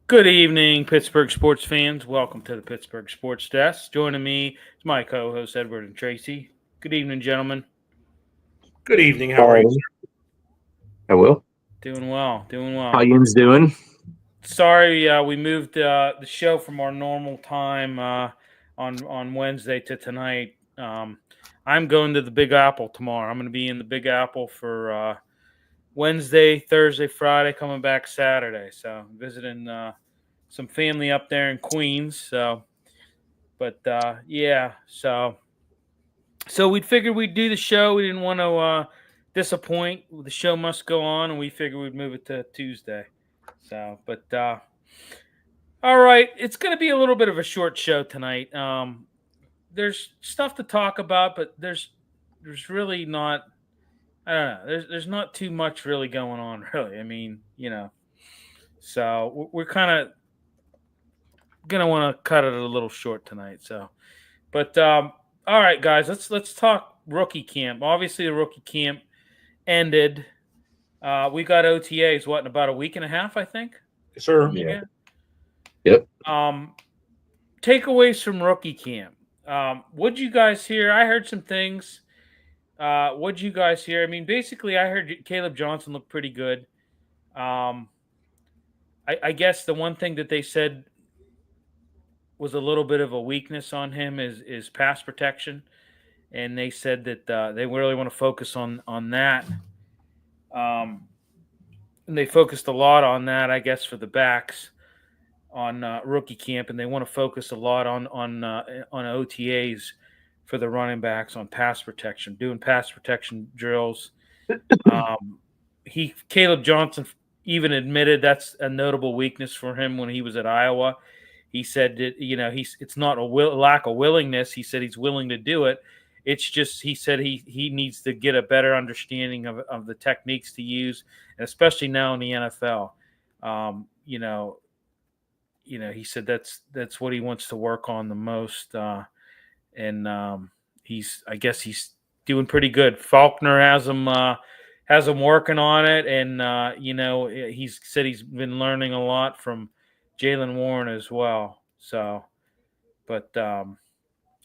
Good evening, Pittsburgh sports fans. Welcome to the Pittsburgh Sports Desk. Joining me is my co-hosts, Edward and Tracy. Good evening, gentlemen. Good evening. How are you? I will. Doing well. How yous doing? Sorry, we moved the show from our normal time on Wednesday to tonight. I'm going to the Big Apple tomorrow. I'm going to be in the Big Apple for Wednesday, Thursday, Friday, coming back Saturday. So visiting some family up there in Queens. So we figured we'd do the show. We didn't want to disappoint. The show must go on, and we figured we'd move it to Tuesday. So, all right, it's going to be a little bit of a short show tonight. There's stuff to talk about, but there's really not. I don't know. There's not too much really going on, really. I mean, so we're kind of gonna want to cut it a little short tonight. So, all right, guys, let's talk rookie camp. Obviously, the rookie camp ended. We got OTAs in about a week and a half, I think. Yes, sir. Yeah. Yep. Takeaways from rookie camp. What'd you guys hear? I heard some things. What'd you guys hear? I mean, basically, I heard Caleb Johnson looked pretty good. I guess the one thing that they said was a little bit of a weakness on him is pass protection, and they said that they really want to focus on that. And they focused a lot on that, I guess, for the backs on rookie camp, and they want to focus a lot on OTAs for the running backs on pass protection, doing pass protection drills. Caleb Johnson even admitted that's a notable weakness for him when he was at Iowa. He said that, it's not a lack of willingness. He said he's willing to do it. It's just, he said he needs to get a better understanding of the techniques to use, and especially now in the NFL. He said that's what he wants to work on the most. I guess he's doing pretty good. Faulkner has him working on it, and he's said he's been learning a lot from Jaylen Warren as well. So,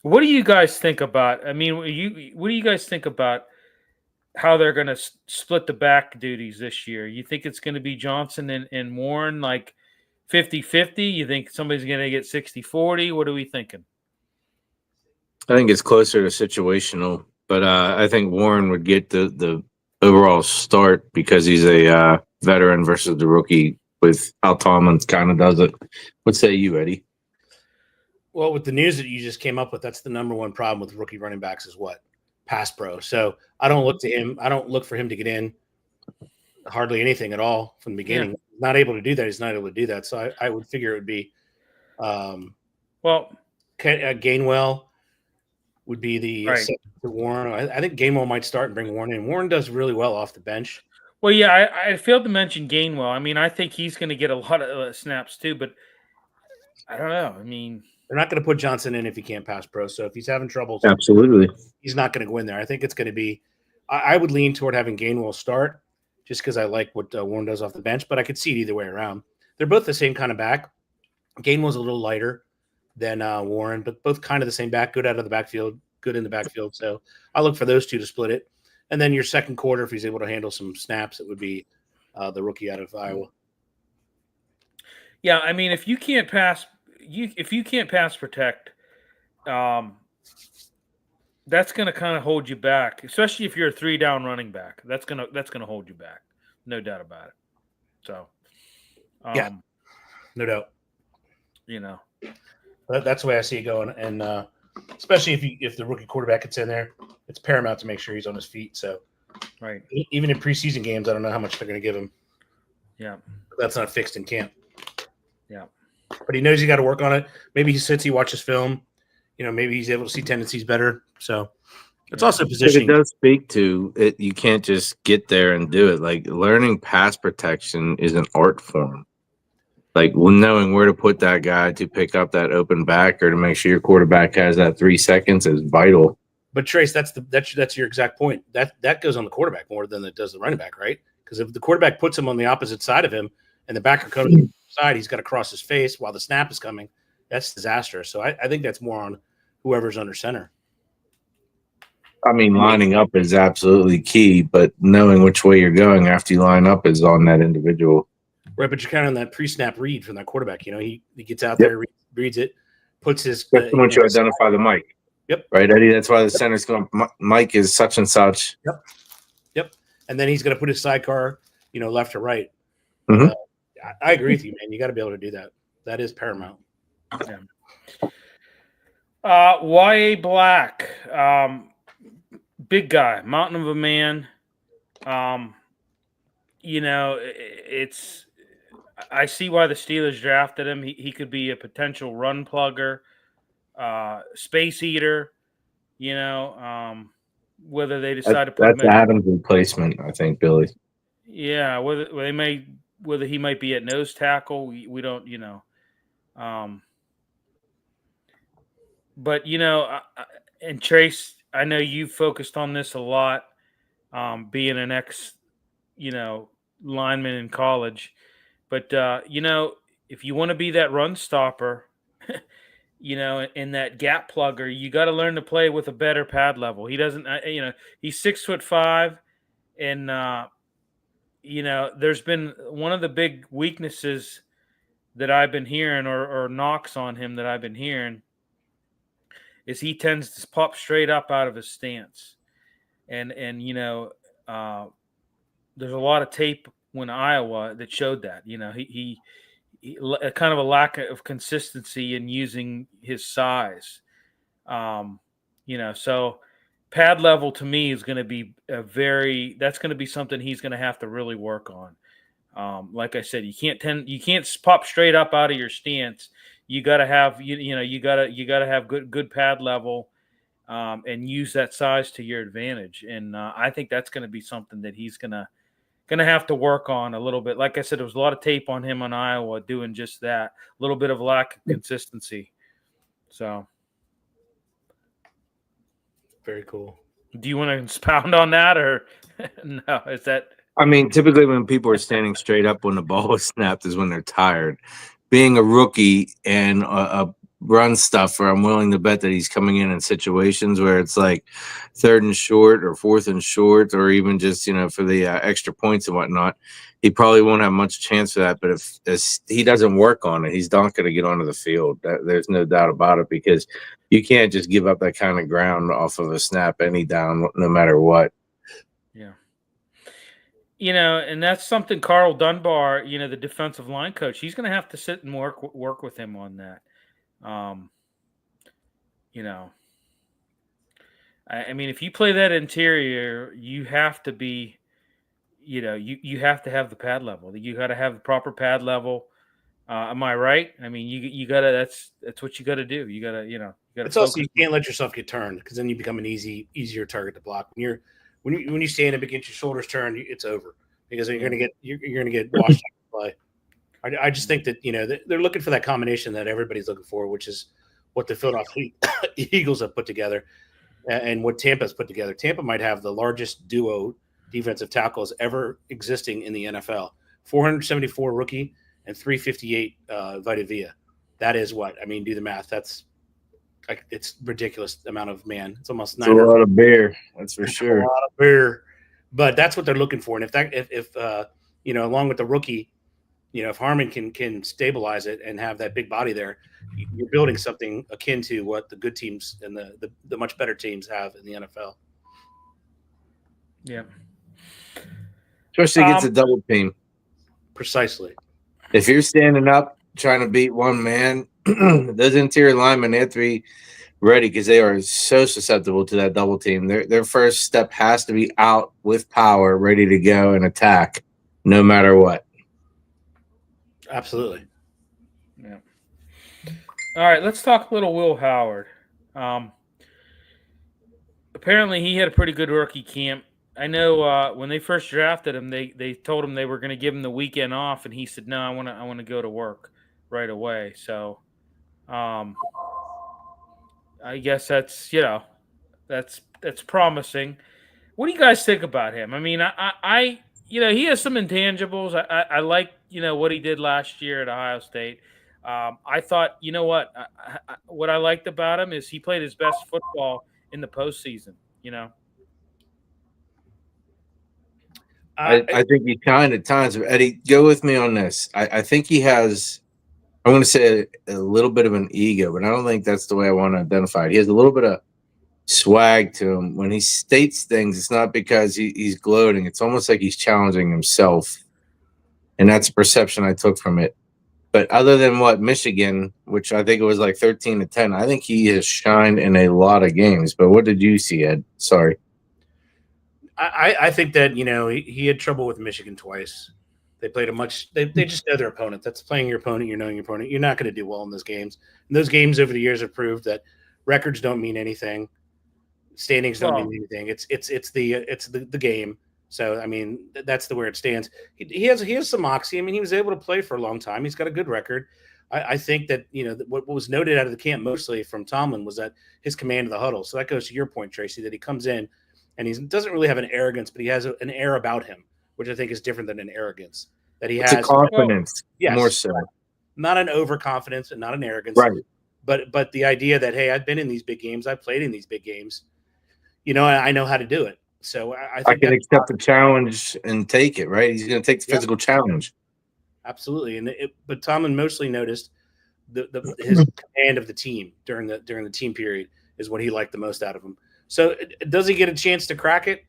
what do you guys think about? I mean, what do you guys think about how they're going to split the back duties this year? You think it's going to be Johnson and Warren like 50-50? You think somebody's going to get 60-40? What are we thinking? I think it's closer to situational, but I think Warren would get the overall start because he's a veteran versus the rookie with how Tomlin kind of does it. What say you, Eddie? Well, with the news that you just came up with, that's the number one problem with rookie running backs is what? Pass pro. So I don't look to him. I don't look for him to get in hardly anything at all from the beginning. Yeah. Not able to do that. He's not able to do that. So I would figure it would be Gainwell would be the right. Warren. I think Gainwell might start and bring Warren in. Warren does really well off the bench. Well, yeah, I failed to mention Gainwell. I mean, I think he's going to get a lot of snaps too, but I don't know. I mean, they're not going to put Johnson in if he can't pass pro. So if he's having trouble, absolutely, he's not going to go in there. I think it's going to be – I would lean toward having Gainwell start just because I like what Warren does off the bench, but I could see it either way around. They're both the same kind of back. Gainwell's a little lighter than Warren, but both kind of the same back, good out of the backfield, good in the backfield. So I look for those two to split it. And then your second quarter, if he's able to handle some snaps, it would be the rookie out of Iowa. Yeah, I mean, if you can't pass protect, that's going to kind of hold you back, especially if you're a 3-down running back. That's going to hold you back, no doubt about it. So, yeah, no doubt. That's the way I see it going, and especially if the rookie quarterback gets in there, it's paramount to make sure he's on his feet. So, right, even in preseason games, I don't know how much they're going to give him. Yeah, that's not fixed in camp. Yeah, but he knows he got to work on it. Maybe he sits, he watches film. Maybe he's able to see tendencies better. So it's also positioning. It does speak to it. You can't just get there and do it. Like learning pass protection is an art form. Like knowing where to put that guy to pick up that open back or to make sure your quarterback has that 3 seconds is vital. But Trace, that's your exact point. That goes on the quarterback more than it does the running back, right? Because if the quarterback puts him on the opposite side of him and the backer comes to the side, he's got to cross his face while the snap is coming. That's disastrous. So I think that's more on whoever's under center. I mean, lining up is absolutely key, but knowing which way you're going after you line up is on that individual. Right, but you're kind of on that pre-snap read from that quarterback. He gets out there, reads it, puts his. That's once you identify the mic. Yep. Right, Eddie. That's why the center's going. Mike is such and such. Yep. And then he's going to put his sidecar, left or right. Mm-hmm. I agree with you, man. You got to be able to do that. That is paramount. Yeah. Y.A. Black, big guy, mountain of a man. It's. I see why the Steelers drafted him. He could be a potential run plugger, space eater. Whether they decide to put that's him Adams' replacement, I think, Billy. Yeah, whether he might be at nose tackle, we don't, But and Trace, I know you focused on this a lot, being an ex, lineman in college. But if you want to be that run stopper, in that gap plugger, you got to learn to play with a better pad level. He doesn't, he's 6'5", and there's been one of the big weaknesses that I've been hearing, or knocks on him that I've been hearing, is he tends to pop straight up out of his stance, and there's a lot of tape when Iowa that showed that. He kind of a lack of consistency in using his size. So pad level to me is going to be that's going to be something he's going to have to really work on. Like I said, you can't pop straight up out of your stance. You got to have, you got to have good pad level, and use that size to your advantage. And I think that's going to be something that he's going to have to work on a little bit. Like I said, there was a lot of tape on him on Iowa doing just that, a little bit of lack of consistency. So. Very cool. Do you want to expound on that, or no? Is that? I mean, typically when people are standing straight up when the ball is snapped is when they're tired. Being a rookie and a run stuffer, I'm willing to bet that he's coming in situations where it's like 3rd and short or 4th and short, or even just for the extra points and whatnot. He probably won't have much chance for that. But if he doesn't work on it, he's not going to get onto the field. There's no doubt about it, because you can't just give up that kind of ground off of a snap any down, no matter what. Yeah. And that's something Carl Dunbar, the defensive line coach, he's going to have to sit and work with him on that. I mean, if you play that interior, you have to be, you have to have the pad level. You got to have the proper pad level. Am I right? I mean, you gotta. That's what you got to do. You gotta, It's also, you can't let yourself get turned, because then you become an easier target to block. When you stand up against your shoulders turned, it's over, because you're gonna get washed out of play. I just think that they're looking for that combination that everybody's looking for, which is what the Philadelphia Eagles have put together, and what Tampa's put together. Tampa might have the largest duo defensive tackles ever existing in the NFL. 474 rookie and 358 Vita Vea. That is what I mean. Do the math. That's it's ridiculous amount of man. It's almost a lot of beer. That's for sure. A lot of beer, but that's what they're looking for. And if along with the rookie, if Harmon can stabilize it and have that big body there, you're building something akin to what the good teams and the much better teams have in the NFL. Yeah. Especially against a double team. Precisely. If you're standing up trying to beat one man, those interior linemen, they have to be ready, because they are so susceptible to that double team. Their first step has to be out with power, ready to go and attack, no matter what. Absolutely. Yeah. All right, let's talk a little Will Howard. Apparently, he had a pretty good rookie camp. I know when they first drafted him, they told him they were going to give him the weekend off, and he said, "No, I want to go to work right away." So, I guess that's that's promising. What do you guys think about him? I mean, he has some intangibles. I like what he did last year at Ohio State. I thought, what I liked about him is he played his best football in the postseason. I think he kind at times. Eddie, go with me on this. I think he has. I'm going to say a little bit of an ego, but I don't think that's the way I want to identify it. He has a little bit of swag to him. When he states things, it's not because he's gloating. It's almost like he's challenging himself. And that's a perception I took from it. But other than Michigan, which I think it was like 13-10, I think he has shined in a lot of games. But what did you see, Ed? Sorry. I think that, he had trouble with Michigan twice. They played they just know their opponent. That's playing your opponent. You're knowing your opponent. You're not going to do well in those games. And those games over the years have proved that records don't mean anything. Standings don't mean anything. It's the game. So, I mean, that's where it stands. He has some moxie. I mean, he was able to play for a long time. He's got a good record. I think that, what was noted out of the camp mostly from Tomlin was that his command of the huddle. So that goes to your point, Tracy, that he comes in and he doesn't really have an arrogance, but he has an air about him, which I think is different than an arrogance. That he has a confidence, more so. Not an overconfidence and not an arrogance. Right. But the idea that, hey, I've been in these big games. I've played in these big games. I know how to do it. So I think I can accept the challenge and take it, right? He's going to take the physical challenge. Absolutely. But Tomlin mostly noticed his command of the team during the team period is what he liked the most out of him. So does he get a chance to crack it?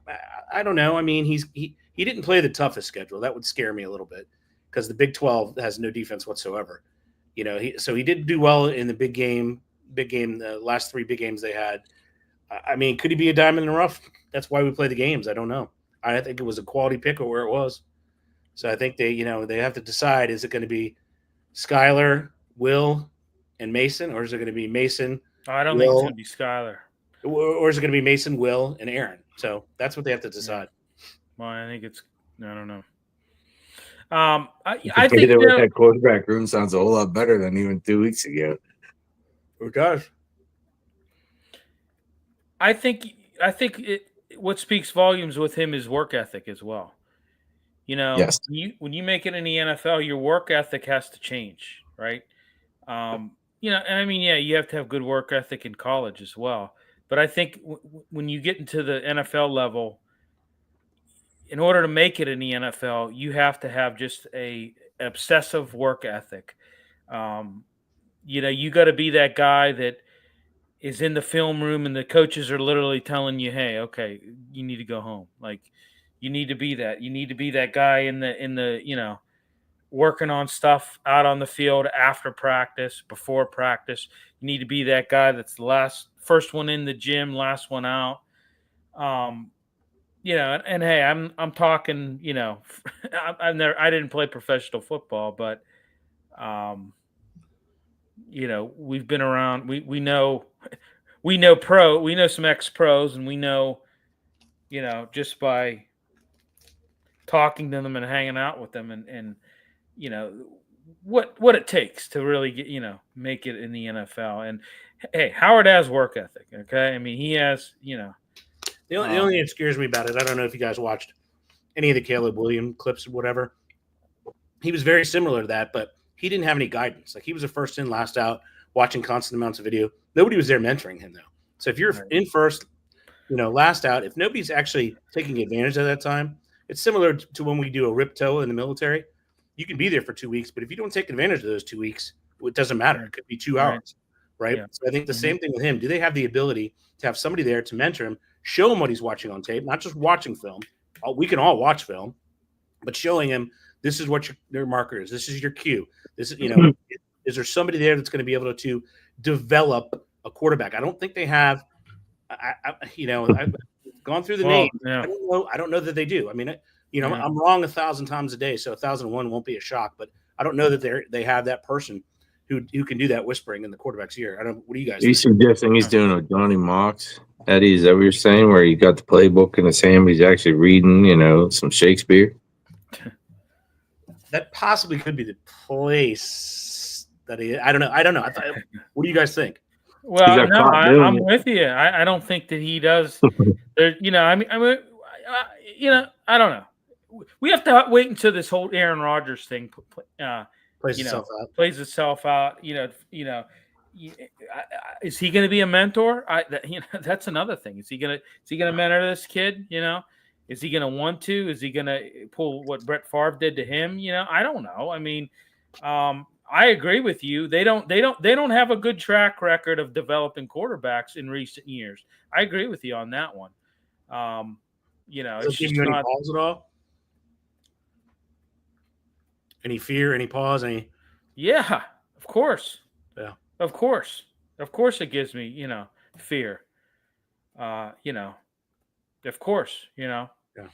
I don't know. I mean, he didn't play the toughest schedule. That would scare me a little bit because the Big 12 has no defense whatsoever. He did do well in the big game, the last 3 big games they had. I mean, could he be a diamond in the rough? That's why we play the games. I don't know. I think it was a quality pick or where it was. So I think they have to decide, is it going to be Skyler, Will, and Mason, or is it going to be Mason? I don't think it's going to be Skyler. Or is it going to be Mason, Will, and Aaron? So that's what they have to decide. Well, I think it's – I don't know. I think that quarterback room sounds a whole lot better than even 2 weeks ago. It does. I think what speaks volumes with him is work ethic as well. Yes. When you make it in the NFL, your work ethic has to change, right? And I mean, you have to have good work ethic in college as well. But I think when you get into the NFL level, in order to make it in the NFL, you have to have just an obsessive work ethic. You got to be that guy that is in the film room and the coaches are literally telling you, hey, okay, you need to go home. Like, you need to be that. You need to be that guy in the working on stuff out on the field after practice, before practice. You need to be that guy that's the first one in the gym, last one out. And hey, I'm talking, I didn't play professional football, but we've been around, we know some ex-pros, and we know, just by talking to them and hanging out with them and what it takes to really get, make it in the NFL. And hey, Howard has work ethic. Okay. I mean, he has, The only thing that scares me about it, I don't know if you guys watched any of the Caleb Williams clips or whatever. He was very similar to that, but he didn't have any guidance. Like, he was a first in, last out, watching constant amounts of video. Nobody was there mentoring him, though. So if you're in first, last out, if nobody's actually taking advantage of that time, it's similar to when we do a rip toe in the military. You can be there for 2 weeks, but if you don't take advantage of those 2 weeks, it doesn't matter. It could be 2 hours, right? Yeah. So I think the same thing with him. Do they have the ability to have somebody there to mentor him, show him what he's watching on tape, not just watching film? We can all watch film, but showing him, this is what your marker is. This is your cue. This is, is there somebody there that's going to be able to develop a quarterback? I don't think they have. I've gone through the names. Yeah. I don't know that they do. I mean, I'm wrong 1,000 times a day, so 1,001 won't be a shock. But I don't know that they have that person who can do that whispering in the quarterback's ear. I don't. What do you guys? He's suggesting he's doing a Johnny Mox. Eddie, is that what you're saying? Where he got the playbook in his hand, but he's actually reading, some Shakespeare. That possibly could be the place that he. I don't know. What do you guys think? Well, got no, caught doing I'm it. with you. I don't think that he does. There, I don't know. We have to wait until this whole Aaron Rodgers thing, Plays itself out. plays itself out. Is he going to be a mentor? That's another thing. Is he going to mentor this kid? Is he going to want to? Is he going to pull what Brett Favre did to him? I don't know. I mean, I agree with you. They don't have a good track record of developing quarterbacks in recent years. I agree with you on that one. Does it's it give just you any not. pause at all? Any fear? Any pause? Any? Yeah, of course. Yeah. Of course. Of course it gives me, fear. Of course. Yeah. I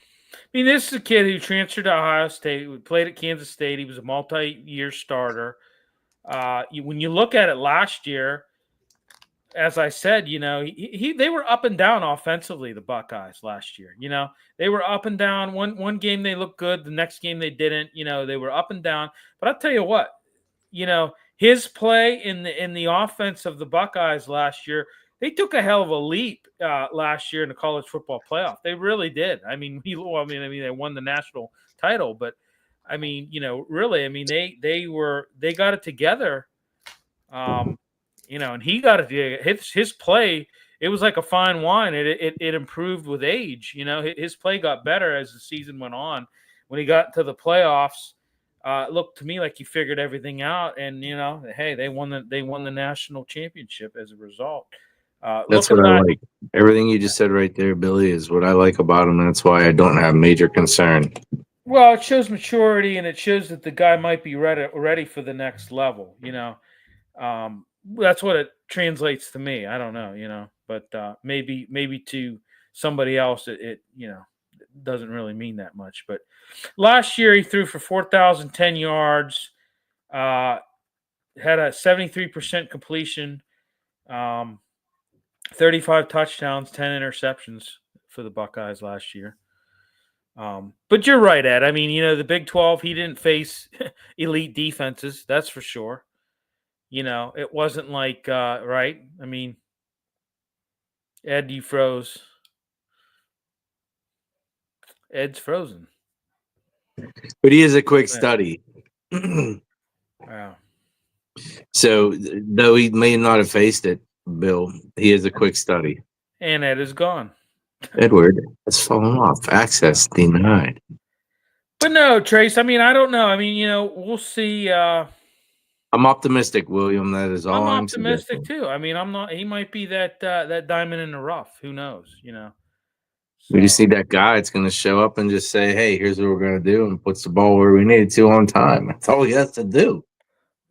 mean, this is a kid who transferred to Ohio State, played at Kansas State. He was a multi-year starter. When you look at it last year, as I said, they were up and down offensively, the Buckeyes last year. They were up and down. One game they looked good, the next game they didn't. They were up and down. But I'll tell you what, his play in the offense of the Buckeyes last year, they took a hell of a leap last year in the college football playoff. They really did. I mean, they won the national title, but I mean, really, I mean, they got it together. And he got it. His play, it was like a fine wine. It improved with age. His play got better as the season went on. When he got to the playoffs, it looked to me like he figured everything out. And hey, they won the national championship as a result. That's what I like. Everything you just said right there, Billy, is what I like about him. And that's why I don't have major concern. Well, it shows maturity, and it shows that the guy might be ready for the next level. That's what it translates to me. I don't know, but maybe to somebody else, it doesn't really mean that much. But last year he threw for 4,010 yards, had a 73% completion, 35 touchdowns, 10 interceptions for the Buckeyes last year. But you're right, Ed. I mean, the Big 12, he didn't face elite defenses, that's for sure. It wasn't like, right? I mean, Ed, you froze. Ed's frozen. But he is a quick study. Wow. So, though he may not have faced it, Bill, he is a quick study. And Ed is gone. Edward has fallen off. Access denied. But no, Trace, I mean, I don't know. I mean, we'll see. I'm optimistic, William. That is all I'm optimistic suggesting. too. I mean, I'm not. He might be that diamond in the rough. Who knows? We just need that guy that's going to show up and just say, "Hey, here's what we're going to do," and puts the ball where we need it to on time. That's all he has to do.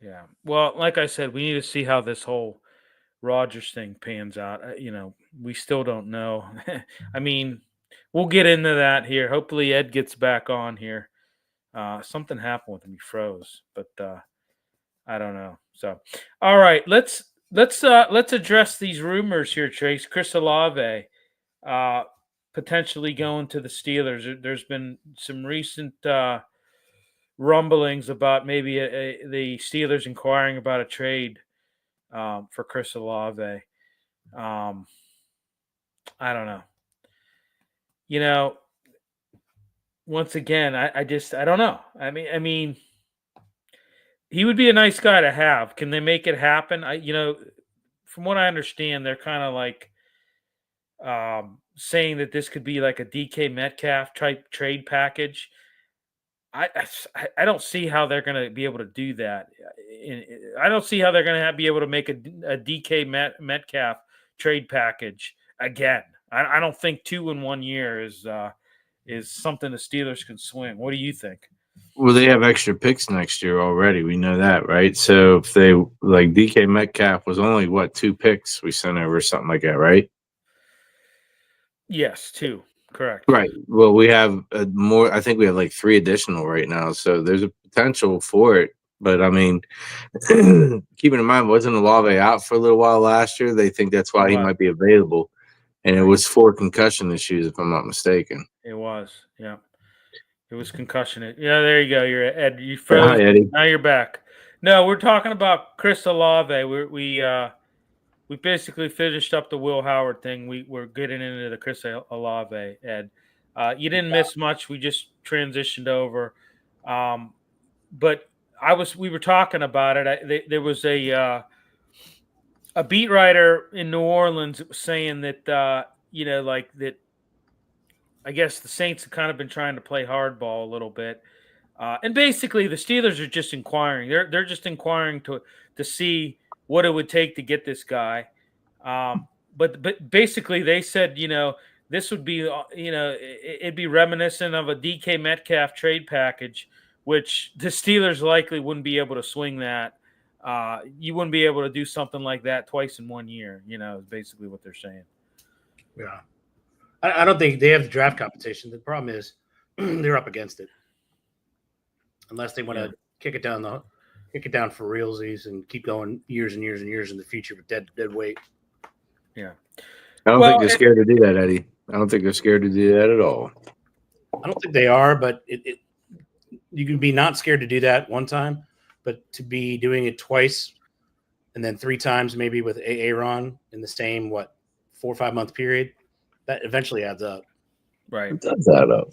Yeah. Well, like I said, we need to see how this whole Rodgers thing pans out. We still don't know. I mean, we'll get into that here. Hopefully, Ed gets back on here. Something happened with him; he froze, but I don't know. So, all right, let's address these rumors here, Trace. Chris Olave potentially going to the Steelers. There's been some recent rumblings about maybe the Steelers inquiring about a trade for Chris Olave. I don't know. Once again, I don't know. I mean, he would be a nice guy to have. Can they make it happen? From what I understand, they're kind of like saying that this could be like a DK Metcalf type trade package. I don't see how they're going to be able to do that. I don't see how they're going to be able to make a DK Metcalf trade package again. I don't think 2 in 1 year is something the Steelers can swing. What do you think? Well, they have extra picks next year already. We know that, right? So if they like DK Metcalf was only 2 picks we sent over, something like that, right? Yes, 2. Correct. Right. Well, we have more. I think we have like 3 additional right now. So there's a potential for it. But I mean, keeping in mind, wasn't Olave out for a little while last year? They think that's why he might be available. And it was 4 concussion issues, if I'm not mistaken. It was, yeah. It was concussion. Yeah, there you go. You're Ed. You froze. Hi, Eddie. Now you're back. No, we're talking about Chris Olave. we basically finished up the Will Howard thing. We're getting into the Chris Olave, Ed. You didn't miss much. We just transitioned over. But we were talking about it. There was a beat writer in New Orleans that was saying that, like that, I guess the Saints have kind of been trying to play hardball a little bit. And basically, the Steelers are just inquiring. They're just inquiring to see what it would take to get this guy. But basically, they said, this would be, it'd be reminiscent of a DK Metcalf trade package, which the Steelers likely wouldn't be able to swing that. You wouldn't be able to do something like that twice in 1 year. Is basically what they're saying. Yeah, I don't think they have the draft competition. The problem is they're up against it. Unless they want to kick it down for realsies and keep going years and years and years in the future with dead weight. Yeah. I don't think they're scared to do that, Eddie. I don't think they're scared to do that at all. I don't think they are, but you can be not scared to do that one time, but to be doing it twice and then 3 times maybe with Aaron in the same 4 or 5 month period, that eventually adds up. Right. It does add up.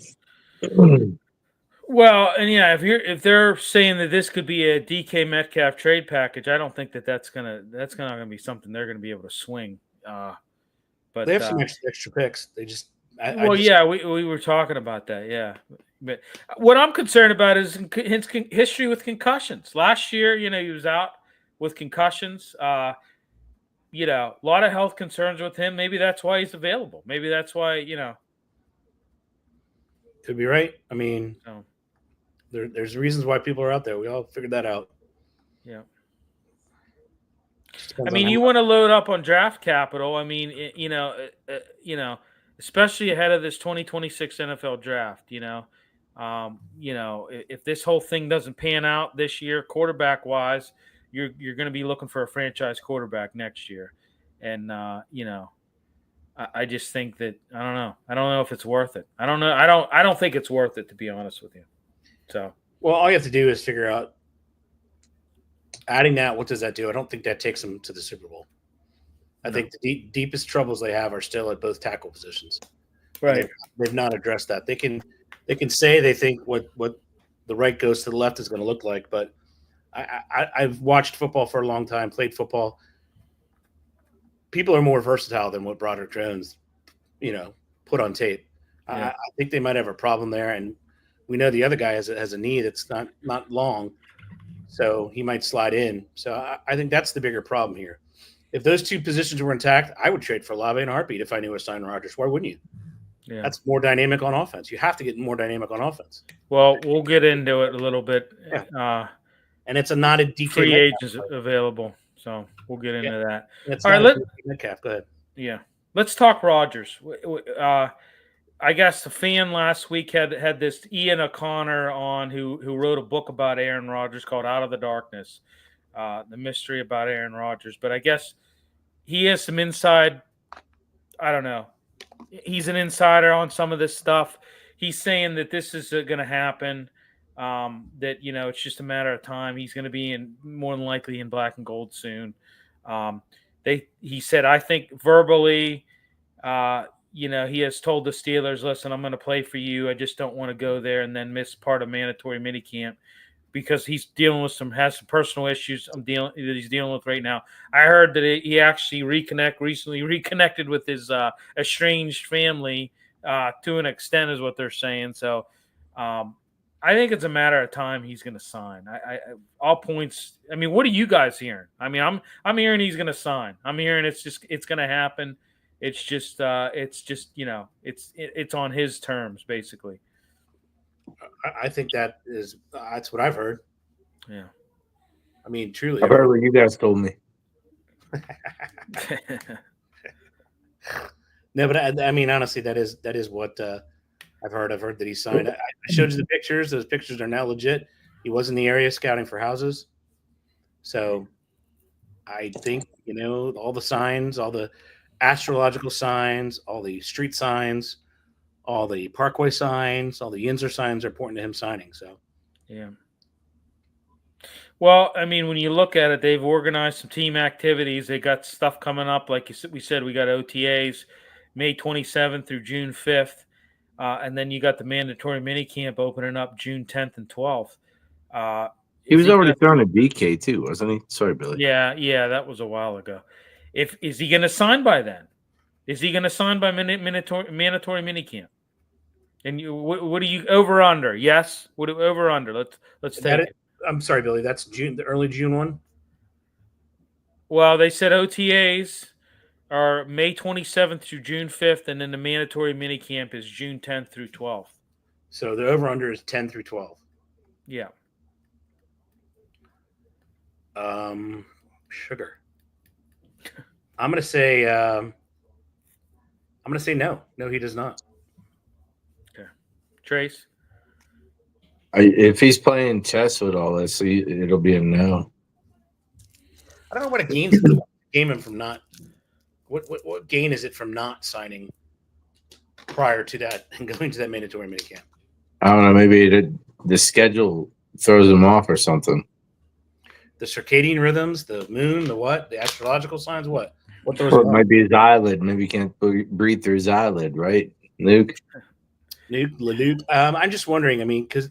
Well, and if they're saying that this could be a DK Metcalf trade package, I don't think that's not gonna be something they're gonna be able to swing. But they have some extra picks. They just we were talking about that, yeah. But what I'm concerned about is his history with concussions. Last year, he was out with concussions. A lot of health concerns with him. Maybe that's why he's available. Maybe that's why could be right. I mean, there's reasons why people are out there. We all figured that out. Yeah. I mean, you want to load up on draft capital. I mean, especially ahead of this 2026 NFL draft. If this whole thing doesn't pan out this year, quarterback wise, you're going to be looking for a franchise quarterback next year, and I just think that I don't know if it's worth it. I don't know. I don't think it's worth it, to be honest with you. So, well, all you have to do is figure out adding that. What does that do? I don't think that takes them to the Super Bowl. I think the deepest troubles they have are still at both tackle positions. Right. They've not addressed that. They can say they think what the right goes to the left is going to look like, but I've watched football for a long time, played football. People are more versatile than what Broderick Jones, put on tape. Yeah. I think they might have a problem there, and we know the other guy has a knee that's not long, so he might slide in. So I think that's the bigger problem here. If those 2 positions were intact, I would trade for Olave in a heartbeat if I knew a sign Rodgers. Why wouldn't you? Yeah. That's more dynamic on offense. You have to get more dynamic on offense. Well, we'll get into it a little bit. Yeah. And it's not a DK free agents available, so we'll get into that. All right, Metcalf. Go ahead. Yeah, let's talk Rodgers. I guess the fan last week had this Ian O'Connor on who wrote a book about Aaron Rodgers called Out of the Darkness, the mystery about Aaron Rodgers. But I guess he has some inside. I don't know. He's an insider on some of this stuff. He's saying that this is going to happen. That it's just a matter of time. He's going to be more than likely in black and gold soon. He said, I think verbally. He has told the Steelers, listen, I'm going to play for you. I just don't want to go there and then miss part of mandatory minicamp because he's has some personal issues that he's dealing with right now. I heard that he actually recently reconnected with his estranged family to an extent is what they're saying. So I think it's a matter of time he's going to sign. All points. I mean, what are you guys hearing? I mean, I'm hearing he's going to sign. I'm hearing it's going to happen. It's just it's on his terms, basically. I think that's what I've heard. Yeah. I mean, truly. I've heard what you guys told me. No, but I mean, honestly, that is what I've heard. I've heard that he signed. I showed you the pictures. Those pictures are now legit. He was in the area scouting for houses. So I think, all the signs, all the astrological signs, all the street signs, all the parkway signs, all the Yinzer signs are pointing to him signing. So, yeah. Well, I mean, when you look at it, they've organized some team activities. They got stuff coming up, like we said, we got OTAs May 27th through June 5th, and then you got the mandatory minicamp opening up June 10th and 12th. He Is was he already gonna? throwing a DK too, wasn't he? Sorry, Billy. Yeah, that was a while ago. Is he going to sign by then? Is he going to sign by mandatory minicamp? And what do you over under? Yes, what over under? Let's take it. I'm sorry, Billy. That's June, the early June one. Well, they said OTAs are May 27th through June 5th, and then the mandatory minicamp is June 10th through 12th. So the over under is 10 through 12. Yeah. Sugar. I'm gonna say no. No, he does not. Okay. Trace. If he's playing chess with all this, it'll be a no. I don't know what it gains game him from not. What gain is it from not signing prior to that and going to that mandatory minicamp? I don't know. Maybe the schedule throws him off or something. The circadian rhythms, the moon, the what, the astrological signs, what throws Well, him it off? might be his eyelid. Maybe he can't breathe through his eyelid, right, Luke? Luke. I'm just wondering. I mean, because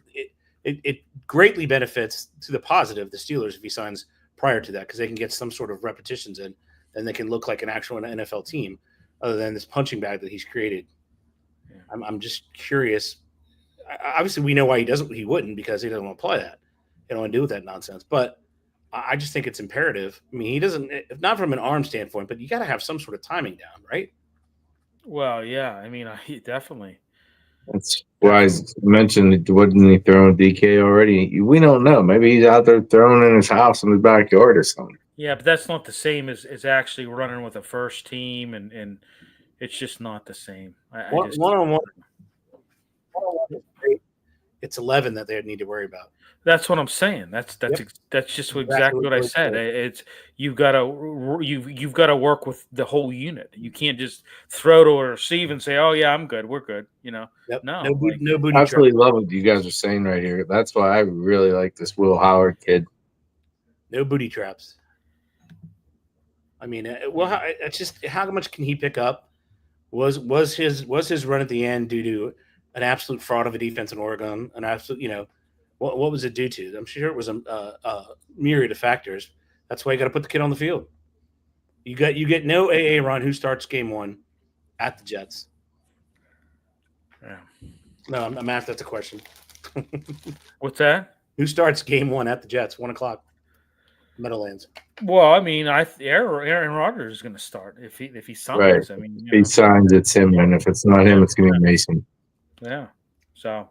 it greatly benefits to the positive the Steelers if he signs prior to that, because they can get some sort of repetitions in, and they can look like an actual NFL team, other than this punching bag that he's created. Yeah. I'm just curious. Obviously, we know why he wouldn't, because he doesn't want to play that. He don't want to deal with that nonsense. But I just think it's imperative. I mean, he doesn't, not from an arm standpoint, but you got to have some sort of timing down, right? Well, yeah. I mean, definitely. That's why I mentioned, wasn't he throwing DK already? We don't know. Maybe he's out there throwing in his house in his backyard or something. Yeah, but that's not the same as actually running with a first team, and it's just not the same. One-on-one, it's 11 that they need to worry about. That's what I'm saying. That's just exactly what I said. It's you've got to work with the whole unit. You can't just throw to a receive and say, "Oh yeah, I'm good. We're good." No, no booty. I absolutely love what you guys are saying right here. That's why I really like this Will Howard kid. No booty traps. I mean, it's just how much can he pick up? Was his run at the end due to an absolute fraud of a defense in Oregon? An absolute, what was it due to? I'm sure it was a myriad of factors. That's why you got to put the kid on the field. You get no AA run. Who starts game one at the Jets? Yeah. No, I'm asked. That's a question. What's that? Who starts game one at the Jets? 1:00, Meadowlands. Well, I mean, Aaron Rodgers is going to start if he signs. Right. I mean, if he signs, it's him, and if it's not him, it's going to be Mason. Yeah. So,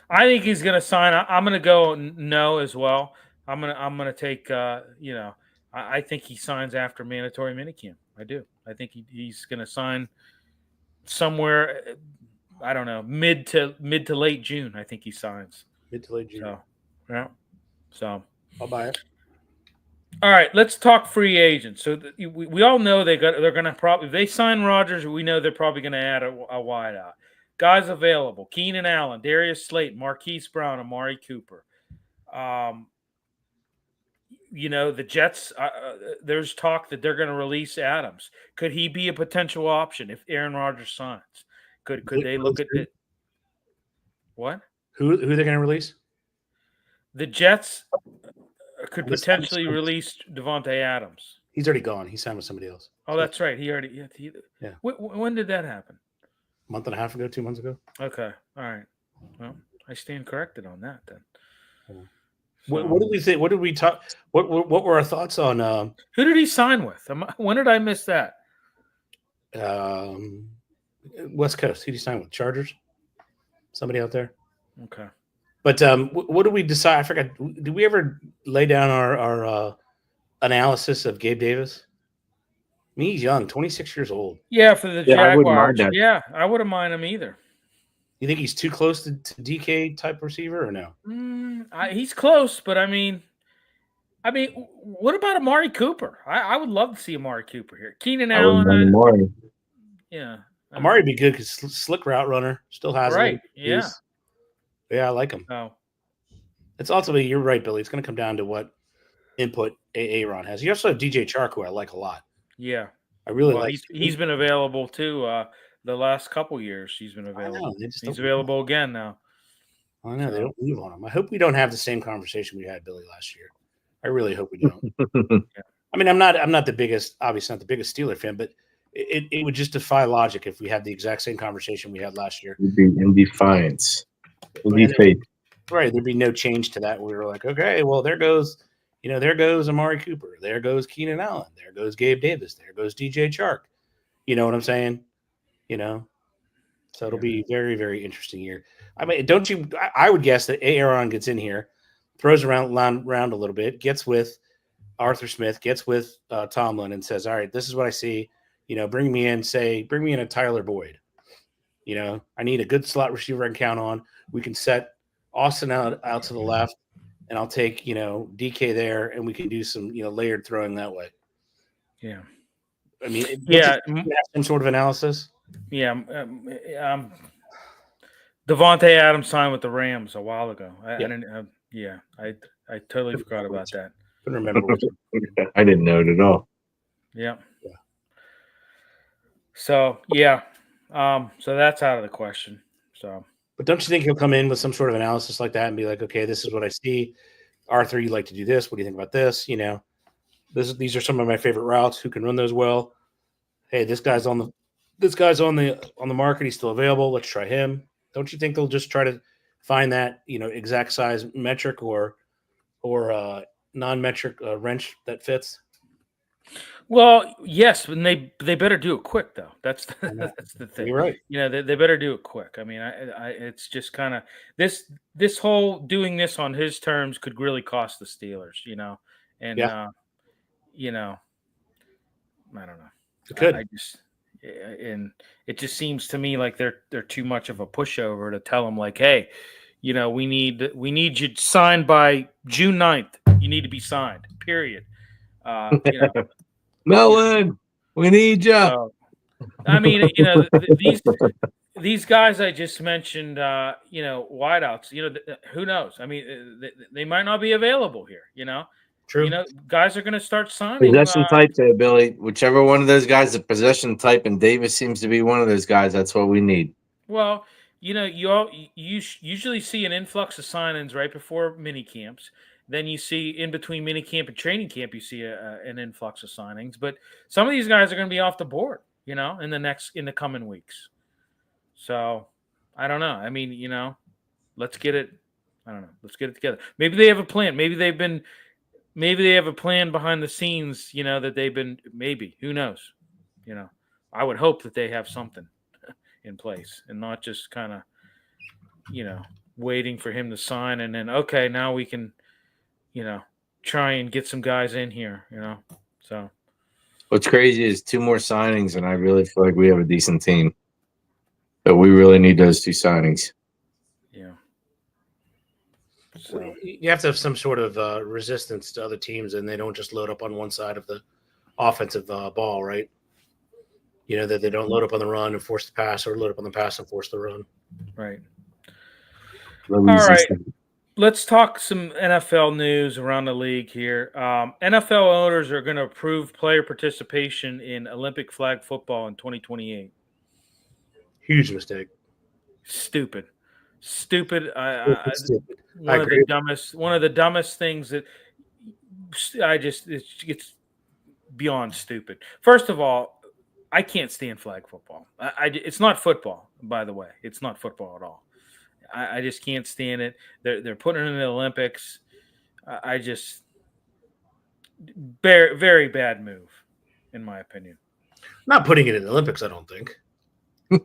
I think he's going to sign. I'm going to go no as well. I'm going to take. I think he signs after mandatory minicamp. I do. I think he's going to sign somewhere. I don't know, mid to late June. I think he signs. Mid to late June. So, yeah. So I'll buy it. All right, let's talk free agents. So we all know they're going to probably, if they sign Rodgers, we know they're probably going to add a wideout. Guys available: Keenan Allen, Darius Slayton, Marquise Brown, Amari Cooper. The Jets. There's talk that they're going to release Adams. Could he be a potential option if Aaron Rodgers signs? Could they look at it? What? Who are they going to release? The Jets could potentially release Devontae Adams. He's already gone. He signed with somebody else. Oh, that's right. He already. Yeah. When did that happen? A month and a half ago, 2 months ago. Okay. All right. Well, I stand corrected on that then. What did we think? What did we talk? What were our thoughts on? Who did he sign with? When did I miss that? West Coast. Who did he sign with? Chargers. Somebody out there. Okay. But what did we decide? I forgot. Did we ever lay down our analysis of Gabe Davis? I mean, he's young, 26 years old. Yeah, for the Jaguars. I wouldn't mind that. Yeah, I wouldn't mind him either. You think he's too close to DK type receiver or no? He's close, but I mean, what about Amari Cooper? I would love to see Amari Cooper here. Keenan Allen. Amari. Yeah. Amari would be good because slick route runner, still has right. it. Yeah. Yeah, I like him. Oh. It's ultimately, you're right, Billy. It's going to come down to what input Aaron has. You also have DJ Chark, who I like a lot. Yeah. I really Well, like. he's been available too. The last couple years, he's been available. I know, they just He's don't available again now. I know they don't move on him. I hope we don't have the same conversation we had, Billy, last year. I really hope we don't. I mean, I'm not the biggest, obviously not the biggest Steeler fan, but it would just defy logic if we had the exact same conversation we had last year. It'd be in defiance. And right, there'd be no change to that. We were like, okay, well, there goes Amari Cooper, there goes Keenan Allen, there goes Gabe Davis, there goes DJ Chark. You know what I'm saying? So it'll be very, very interesting year. I mean, don't you? I would guess that Aaron gets in here, throws around a little bit, gets with Arthur Smith, gets with Tomlin, and says, "All right, this is what I see. Bring me in a Tyler Boyd. I need a good slot receiver I can count on. We can set Austin out to the left, and I'll take DK there, and we can do some layered throwing that way." Yeah. I mean, have some sort of analysis. Yeah. Devontae Adams signed with the Rams a while ago. I totally forgot about that. Couldn't remember. I didn't know it at all. Yeah. So so that's out of the question. So, but don't you think he'll come in with some sort of analysis like that and be like, okay, this is what I see. Arthur, you like to do this. What do you think about this? These are some of my favorite routes. Who can run those well? Hey, this guy's on the market. He's still available. Let's try him. Don't you think they'll just try to find that exact size metric or non-metric wrench that fits? Well, yes, and they better do it quick though. That's the thing. You're right. They better do it quick. I mean, it's just kind of this whole doing this on his terms could really cost the Steelers. And I don't know. It could. And it just seems to me like they're too much of a pushover to tell them like, hey, we need you signed by June 9th. You need to be signed. Period. Melvin, we need you. I mean, these guys I just mentioned, wideouts. Who knows? I mean, they might not be available here. True. Guys are going to start signing. Possession type there, Billy. Whichever one of those guys is possession type, and Davis seems to be one of those guys. That's what we need. Well, you usually see an influx of sign-ins right before mini camps. Then you see in between mini camp and training camp, you see an influx of signings. But some of these guys are going to be off the board, in the coming weeks. So I don't know. I mean, let's get it. I don't know. Let's get it together. Maybe they have a plan. Maybe they have a plan behind the scenes, that they've been, maybe, who knows? I would hope that they have something in place and not just kind of, waiting for him to sign and then, okay, now we can, try and get some guys in here, so. What's crazy is 2 more signings, and I really feel like we have a decent team. But we really need those 2 signings. Yeah. So you have to have some sort of resistance to other teams, and they don't just load up on one side of the offensive ball, right? That they don't load up on the run and force the pass, or load up on the pass and force the run. Right. All right. Let's talk some NFL news around the league here. NFL owners are going to approve player participation in Olympic flag football in 2028. Huge mistake. Stupid. Stupid. One of the dumbest things that it's beyond stupid. First of all, I can't stand flag football. It's not football, by the way. It's not football at all. I just can't stand it. They're putting it in the Olympics. Very, very bad move, in my opinion. Not putting it in the Olympics, I don't think. I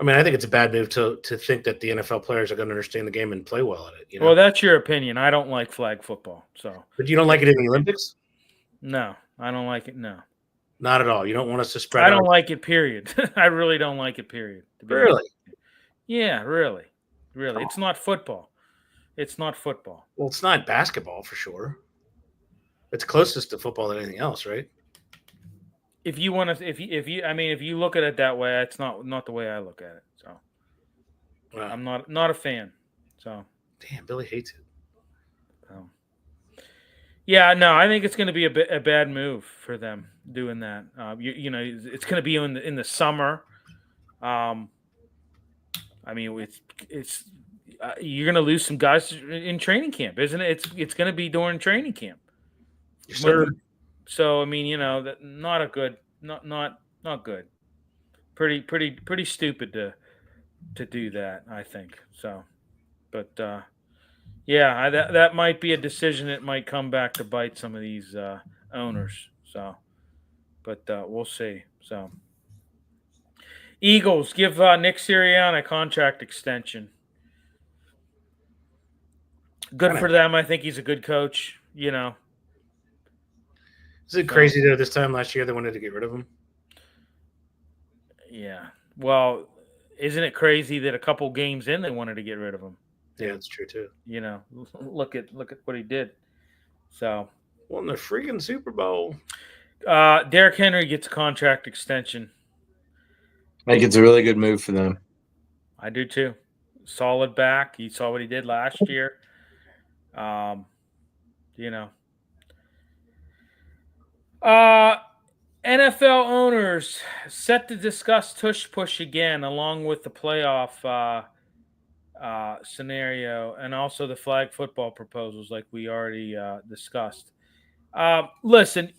mean, I think it's a bad move to think that the NFL players are going to understand the game and play well at it. Well, that's your opinion. I don't like flag football. So, but you don't like it in the Olympics? No, I don't like it. No, not at all. You don't want us to spread. I don't like it. Period. I really don't like it. Period. Really? Yeah, really. Oh. It's not football. Well, it's not basketball for sure. It's closest to football than anything else, right? If you want to, if you look at it that way, it's not the way I look at it. So, I'm not a fan. So, Damn, Billy hates it. Yeah, no, I think it's going to be a bad move for them doing that. It's going to be in the summer. I mean, it's you're going to lose some guys in training camp, isn't it? It's going to be during training camp. Yes, sir. So I mean, not a good, not good. Pretty stupid to do that, I think. So, but yeah, that might be a decision that might come back to bite some of these owners. So, but we'll see. So, Eagles give Nick Sirianni a contract extension. Good for them. I think he's a good coach. Is it crazy though? This time last year they wanted to get rid of him. Yeah. Well, isn't it crazy that a couple games in they wanted to get rid of him? Yeah, that's true too. Look at what he did. So won the freaking Super Bowl. Derrick Henry gets a contract extension. I think it's a really good move for them. I do too. Solid back. You saw what he did last year. NFL owners set to discuss tush push again, along with the playoff scenario and also the flag football proposals, like we already discussed. Listen,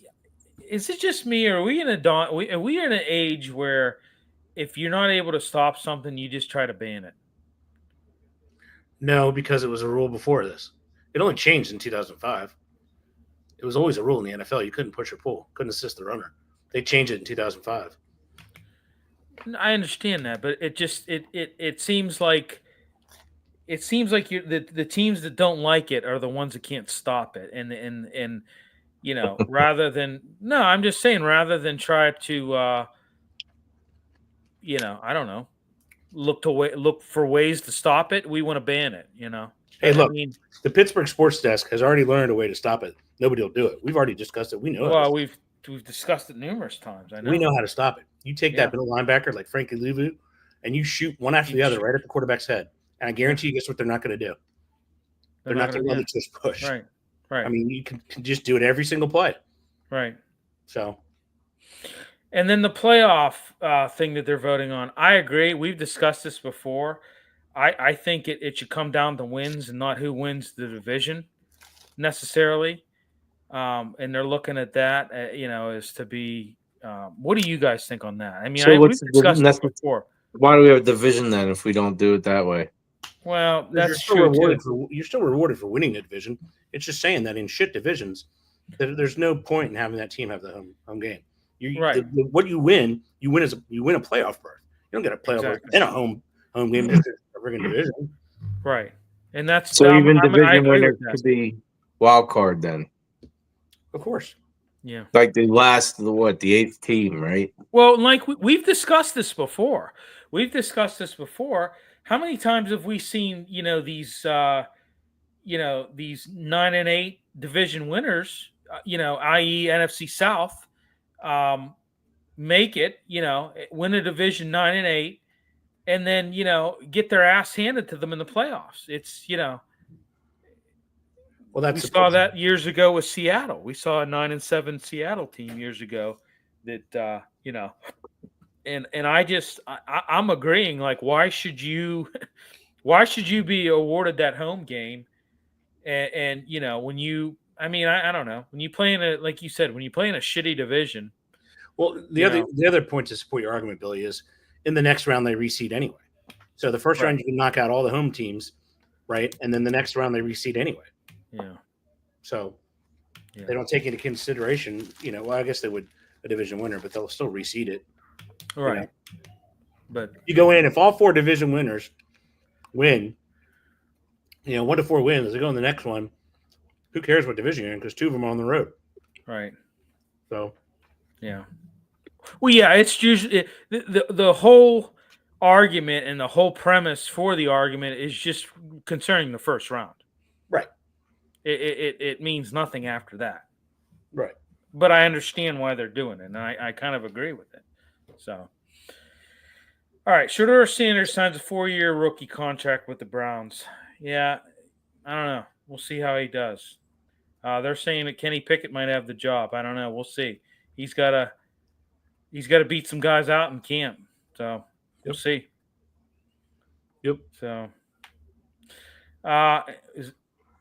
is it just me, or are we in an age where if you're not able to stop something, you just try to ban it? No, because it was a rule before this. It only changed in 2005. It was always a rule in the NFL. You couldn't push or pull, couldn't assist the runner. They changed it in 2005. I understand that, but it seems like the teams that don't like it are the ones that can't stop it, and rather than try to I don't know, look for ways to stop it, we want to ban it. Hey, look, the Pittsburgh Sports Desk has already learned a way to stop it. Nobody will do it. We've already discussed it. We know. Well, we've discussed it numerous times. I know. We know how to stop it. You take that middle linebacker like Frankie Louvu, and you shoot one after the other right at the quarterback's head. And I guarantee you, guess what they're not going to do? They're not going to just push. Right. I mean, you can just do it every single play. Right. So. And then the playoff thing that they're voting on, I agree. We've discussed this before. I think it should come down to wins and not who wins the division necessarily. And they're looking at that, as to be. What do you guys think on that? I mean, we've discussed this before. Why do we have a division then if we don't do it that way? Well, that's true. You're still rewarded for winning the division. It's just saying that in shit divisions, there's no point in having that team have the home game. Right. What you win a playoff berth. You don't get a playoff berth in a home game in a friggin' division. Right. And that's so even division winner could be wild card then. Of course. Yeah. Like the eighth team, right? Well, like we've discussed this before. How many times have we seen, these 9-8 division winners, i.e. NFC South, make it, win a division 9-8, and then, get their ass handed to them in the playoffs. It's, well, we saw that years ago with Seattle. We saw a 9-7 Seattle team years ago that, and I'm agreeing. Like, why should you be awarded that home game? And when you, I don't know, when you play like you said, when you play in a shitty division. Well, the other point to support your argument, Billy, is in the next round they reseed anyway. So the first round you can knock out all the home teams, right? And then the next round they reseed anyway. Yeah. So they don't take into consideration, well, I guess they would a division winner, but they'll still reseed it. Right. But you go in, if all four division winners win, 1 to 4 wins, they go in the next one. Who cares what division you're in? Because 2 of them are on the road. Right. So. Yeah. Well, yeah, it's usually the whole argument and the whole premise for the argument is just concerning the first round. Right. It means nothing after that. Right. But I understand why they're doing it, and I kind of agree with it. So, all right, Shedeur Sanders signs a 4-year rookie contract with the Browns. Yeah, I don't know. We'll see how he does. They're saying that Kenny Pickett might have the job. I don't know. We'll see. He's got to beat some guys out in camp. So we'll see. Yep. So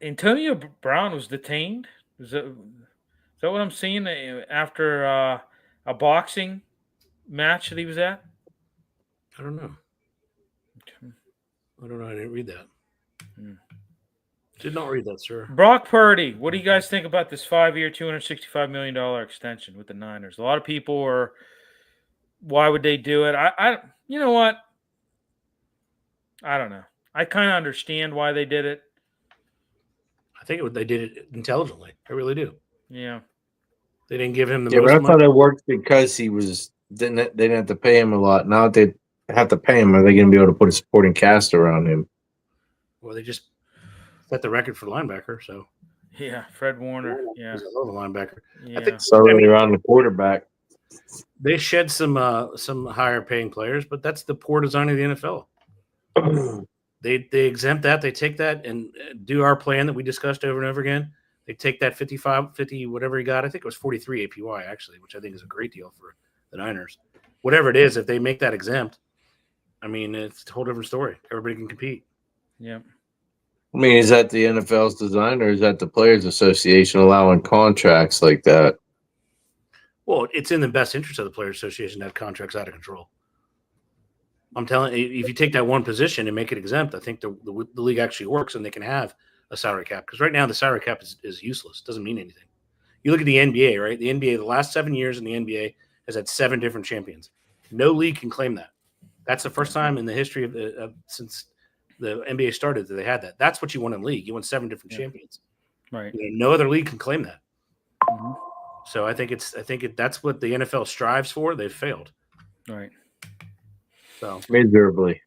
Antonio Brown was detained. Is that what I'm seeing after a boxing match that he was at? I don't know. I don't know. I didn't read that. Did not read that, sir. Brock Purdy. What do you guys think about this 5-year, $265 million extension with the Niners? A lot of people are. Why would they do it? You know what? I don't know. I kind of understand why they did it. I think they did it intelligently. I really do. Yeah. They didn't give him the Yeah, most but I money. thought it worked because they didn't have to pay him a lot. Now that they have to pay him, are they going to be able to put a supporting cast around him? Well, they just set the record for linebacker. So Yeah, Fred Warner. Yeah, he's a hell of a linebacker. yeah. I think So around the quarterback. they shed some higher paying players, but that's the poor design of the NFL. They exempt that. They take that and do our plan that we discussed over and over again. They take that 55, 50, whatever he got. I think it was 43 APY, actually, which I think is a great deal for the Niners. Whatever it is, if they make that exempt, I mean, it's a whole different story. Everybody can compete. Yeah. I mean, is that the NFL's design, or is that the Players Association allowing contracts like that? Well, it's in the best interest of the Players Association to have contracts out of control. I'm telling you, if you take that one position and make it exempt, I think the league actually works and they can have a salary cap. Because right now the salary cap is useless. It doesn't mean anything. You look at the NBA, right? The NBA, the last 7 years in the NBA has had 7 different champions. No league can claim that. That's the first time in the history of since the NBA started that they had that. That's what you want in the league. You want 7 different champions. Right. No other league can claim that. Mm-hmm. So I think that's what the NFL strives for. They've failed. Right. So miserably.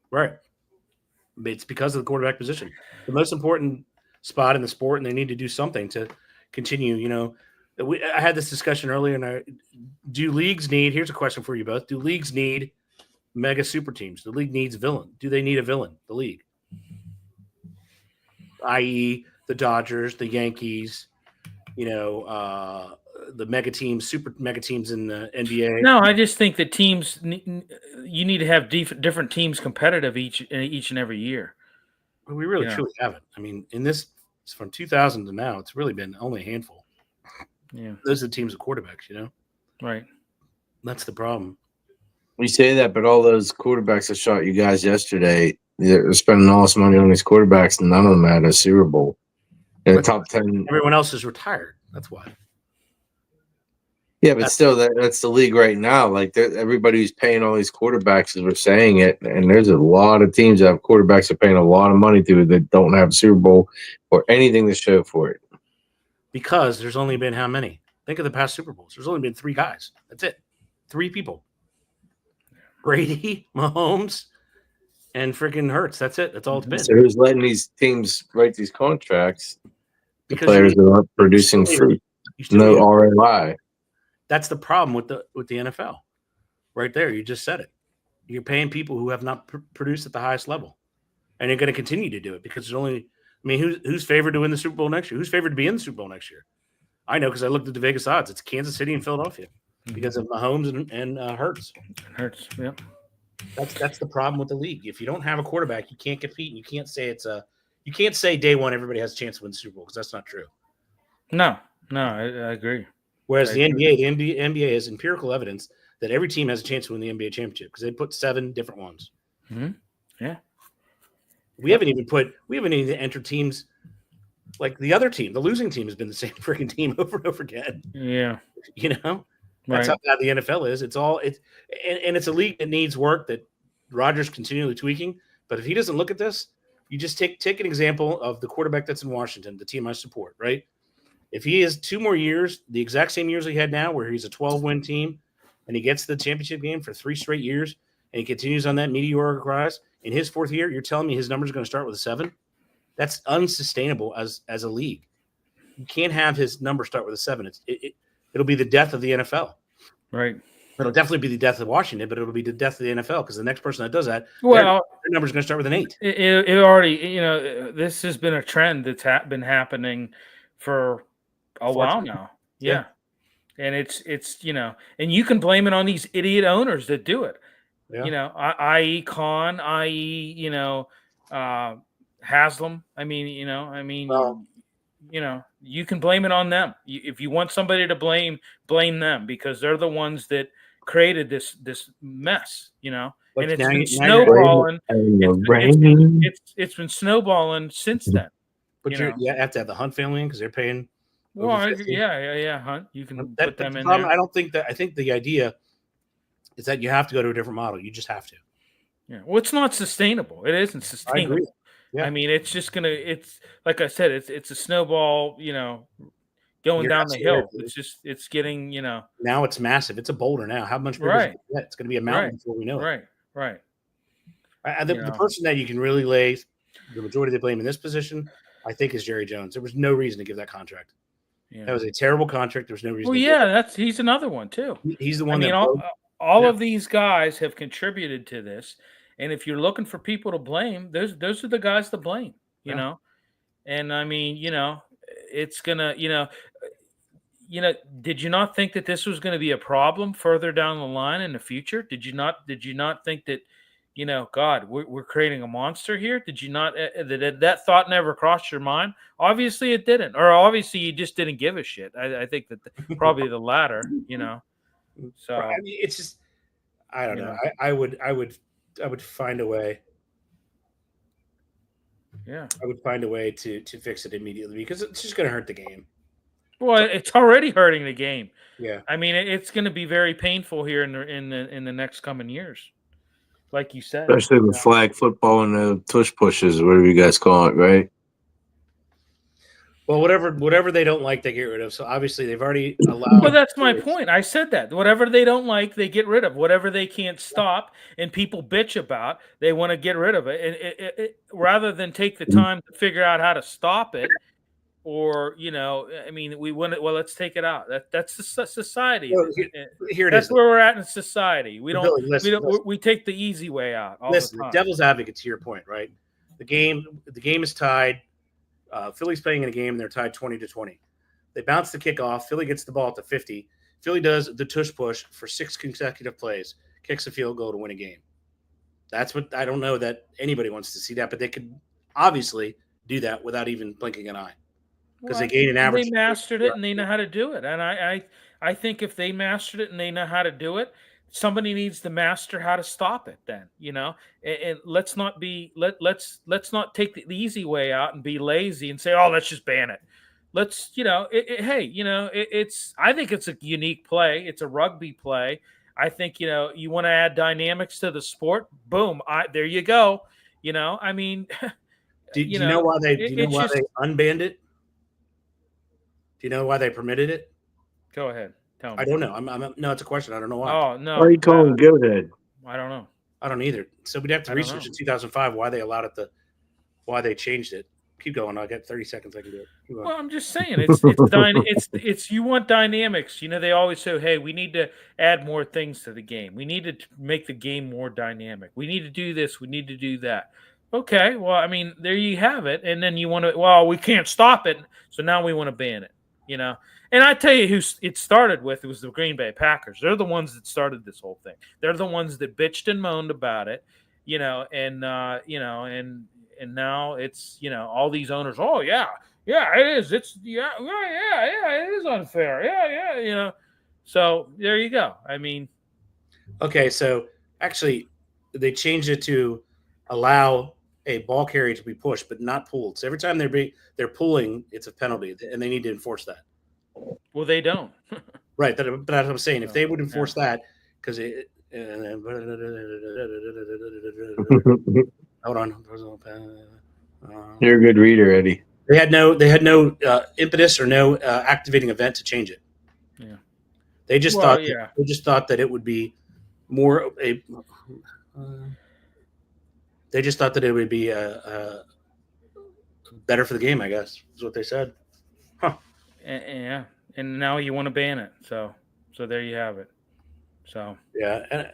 Right. It's because of the quarterback position. The most important spot in the sport, and they need to do something to continue. I had this discussion earlier, and do leagues need – here's a question for you both. Do leagues need mega super teams? The league needs villain. Do they need a villain, the league? I.e., the Dodgers, the Yankees, the mega teams, super mega teams in the NBA. No, I just think that teams you need to have different teams competitive each and every year. We really truly haven't. I mean, it's from 2000 to now, it's really been only a handful. Yeah, those are the teams of quarterbacks. Right. That's the problem. We say that, but all those quarterbacks that shot you guys yesterday, they're spending all this money on these quarterbacks, and none of them had a Super Bowl. In the top 10. Everyone else is retired. That's why. Yeah, but still, that's the league right now. Like, everybody who's paying all these quarterbacks is we're saying it, and there's a lot of teams that have quarterbacks that are paying a lot of money to that don't have a Super Bowl or anything to show for it. Because there's only been how many? Think of the past Super Bowls. There's only been 3 guys. That's it. 3 people. Brady, Mahomes, and freaking Hurts. That's it. That's all it's been. So who's letting these teams write these contracts? The Because players that aren't producing fruit. No ROI. That's the problem with the NFL. Right there, you just said it. You're paying people who have not produced at the highest level, and you're going to continue to do it because there's only. I mean, who's favored to win the Super Bowl next year? Who's favored to be in the Super Bowl next year? I know because I looked at the Vegas odds. It's Kansas City and Philadelphia because of Mahomes and Hurts. Hurts. Yep. That's the problem with the league. If you don't have a quarterback, you can't compete, and you can't say you can't say day one everybody has a chance to win the Super Bowl because that's not true. No, I agree. Whereas the NBA has empirical evidence that every team has a chance to win the NBA championship because they put 7 different ones. Mm-hmm. Yeah. We haven't even entered teams like the other team. The losing team has been the same freaking team over and over again. Yeah. That's how bad the NFL is. It's it's a league that needs work that Rodgers continually tweaking. But if he doesn't look at this, you just take an example of the quarterback that's in Washington, the team I support, right? If he has 2 more years, the exact same years he had now, where he's a 12-win team, and he gets to the championship game for 3 straight years, and he continues on that meteoric rise, in his 4th year, you're telling me his numbers are going to start with a 7? That's unsustainable as a league. You can't have his number start with a 7. It'll be the death of the NFL. Right. It'll definitely be the death of Washington, but it'll be the death of the NFL because the next person that does that, Well, their number's going to start with an 8. it already, this has been a trend that's been happening for a while now. Yeah. And it's and you can blame it on these idiot owners that do it. Yeah. I.e. Khan, i.e. Haslam. Well, you can blame it on them. If you want somebody to blame them because they're the ones that created this mess. And it's been snowballing. It's been snowballing since then. But you have to have the Hunt family in because they're paying. Well, Hunt. You can put them in there. I don't think that. I think the idea is that you have to go to a different model. You just have to. Yeah. Well, it's not sustainable. It isn't sustainable. I agree. Yeah. I mean, it's just it's like I said, it's a snowball, going down the hill. It's getting, Now it's massive. It's a boulder now. How much bigger is it? It's going to be a mountain before we know it. Right. The person that you can really lay the majority of the blame in this position, I think, is Jerry Jones. There was no reason to give that contract. Yeah. That was a terrible contract. There was no reason. Well, he's another one too. He's the one. All of these guys have contributed to this, and if you're looking for people to blame, those are the guys to blame. You know, and I mean, it's gonna, did you not think that this was going to be a problem further down the line in the future? Did you not think that? God, we're creating a monster here. Did you not? That thought never crossed your mind? Obviously, it didn't, or obviously, you just didn't give a shit. I think that probably the latter. So I mean, it's just, I don't know. I would find a way. Yeah, I would find a way to fix it immediately because it's just going to hurt the game. Well, it's already hurting the game. Yeah, I mean, it's going to be very painful here in the next coming years. Like you said, especially with flag football and the tush pushes, whatever you guys call it, right? Well, whatever they don't like, they get rid of. So obviously, they've already allowed. Well, that's my point. I said that whatever they don't like, they get rid of. Whatever they can't stop and people bitch about, they want to get rid of it. And rather than take the time to figure out how to stop it, or I mean, we want it. Well, let's take it out. That's the society. Well, here it that's is. where we're at in society. We don't. Billy, listen. We take the easy way out. Listen, the devil's advocate to your point, right? The game is tied. Philly's playing in a game and they're tied 20-20. They bounce the kickoff. Philly gets the ball at the 50. Philly does the tush push for 6 consecutive plays, kicks a field goal to win a game. That's what I don't know that anybody wants to see that, but they could obviously do that without even blinking an eye. Because they gain an average. They mastered it and they know how to do it. And I think if they mastered it and they know how to do it, somebody needs to master how to stop it then, and let's not let's not take the easy way out and be lazy and say, oh, let's just ban it. Let's, it's, I think it's a unique play. It's a rugby play. I think, you want to add dynamics to the sport. Boom. There you go. I mean, do you know why they unbanned it? Do you know why they permitted it? Go ahead. Tell me. I don't know. No, it's a question. I don't know why. Oh, no. Why are you calling Goathead? I don't know. I don't either. So we'd have to research in 2005 why they allowed it why they changed it. Keep going. I got 30 seconds. I can do it. Well, I'm just saying it's you want dynamics. They always say, hey, we need to add more things to the game. We need to make the game more dynamic. We need to do this. We need to do that. Okay. Well, I mean, there you have it. And then you want to, well, we can't stop it. So now we want to ban it, And I tell you who it started with, it was the Green Bay Packers. They're the ones that started this whole thing. They're the ones that bitched and moaned about it, and now it's, all these owners, oh, yeah, it is. It's, yeah, it is unfair. Yeah. So there you go. I mean. Okay, so actually they changed it to allow a ball carrier to be pushed, but not pulled. So every time they're pulling, it's a penalty, and they need to enforce that. Well, they don't. Right, but that's what I'm saying. If they would enforce that, because hold on, you're a good reader, Eddie. They had no impetus or no activating event to change it. Yeah, they just thought that it would be more a. They just thought that it would be better for the game, I guess, is what they said. Huh. Yeah, and now you want to ban it. So there you have it. So yeah, and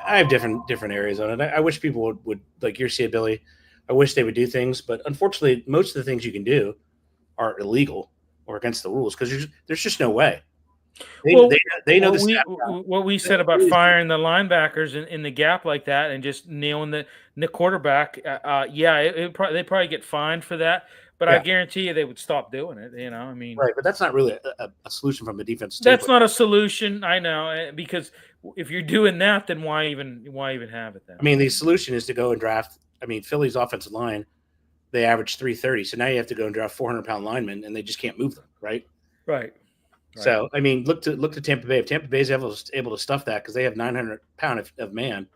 I have different areas on it. I wish people would like your say, Billy. I wish they would do things, but unfortunately, most of the things you can do are illegal or against the rules because there's just no way. They know the staff. what we said about firing the linebackers in the gap like that and just nailing the quarterback. Yeah, they probably get fined for that, but I guarantee you they would stop doing it. You know, I mean, right, but that's not really a solution from a defense. That's not a solution. I know, because if you're doing that, then why even have it then? I mean, the solution is to go and draft. I mean, Philly's offensive line, they average 330, so now you have to go and draft 400-pound linemen, and they just can't move them, right? Right. So, I mean, look to Tampa Bay. If Tampa Bay is able to stuff that because they have 900-pound of man,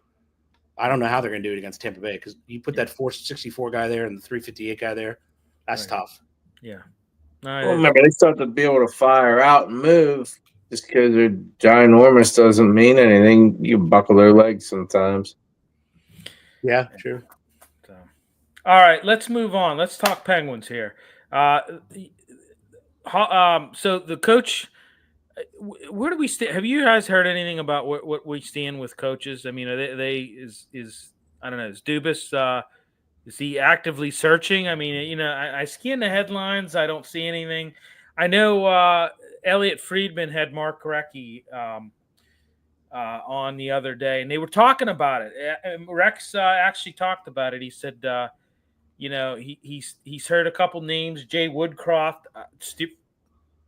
I don't know how they're going to do it against Tampa Bay because you put that 464 guy there and the 358 guy there, that's tough. Yeah. Well, remember, they start to be able to fire out and move. Just because they're ginormous doesn't mean anything. You buckle their legs sometimes. Yeah, true. So, all right, let's move on. Let's talk Penguins here. So the coach, where do we stand? Have you guys heard anything about what we stand with coaches? I mean, are they is I don't know. Is Dubas? Is he actively searching? I mean, you know, I scan the headlines. I don't see anything. I know Elliot Friedman had Mark Recchi on the other day, and they were talking about it. Rex actually talked about it. He said, you know, he's heard a couple names. Jay Woodcroft,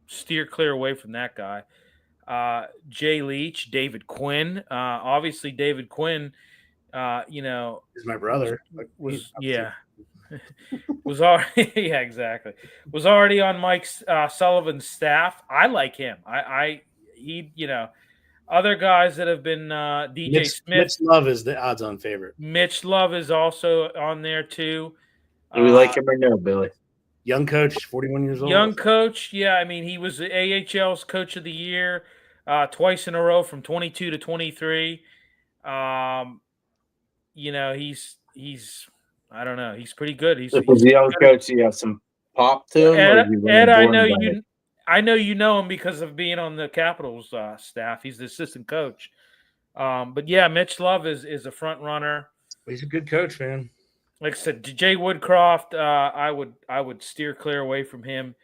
steer clear away from that guy. Jay Leach, David Quinn. Obviously, David Quinn. You know, is my brother. Was already yeah, exactly. Was already on Mike Sullivan's staff. I like him. He you know, other guys that have been DJ Smith. Mitch Love is the odds-on favorite. Mitch Love is also on there too. Do we like him or no, Billy? Young coach, 41 years old. Young coach, yeah. I mean, he was the AHL's Coach of the Year twice in a row from 22 to 23. You know, he's I don't know. He's pretty good. He's a young coach. You have some pop to him. Ed, I know you know him because of being on the Capitals staff. He's the assistant coach. But yeah, Mitch Love is a front runner. He's a good coach, man. Like I said, Jay Woodcroft, I would steer clear away from him.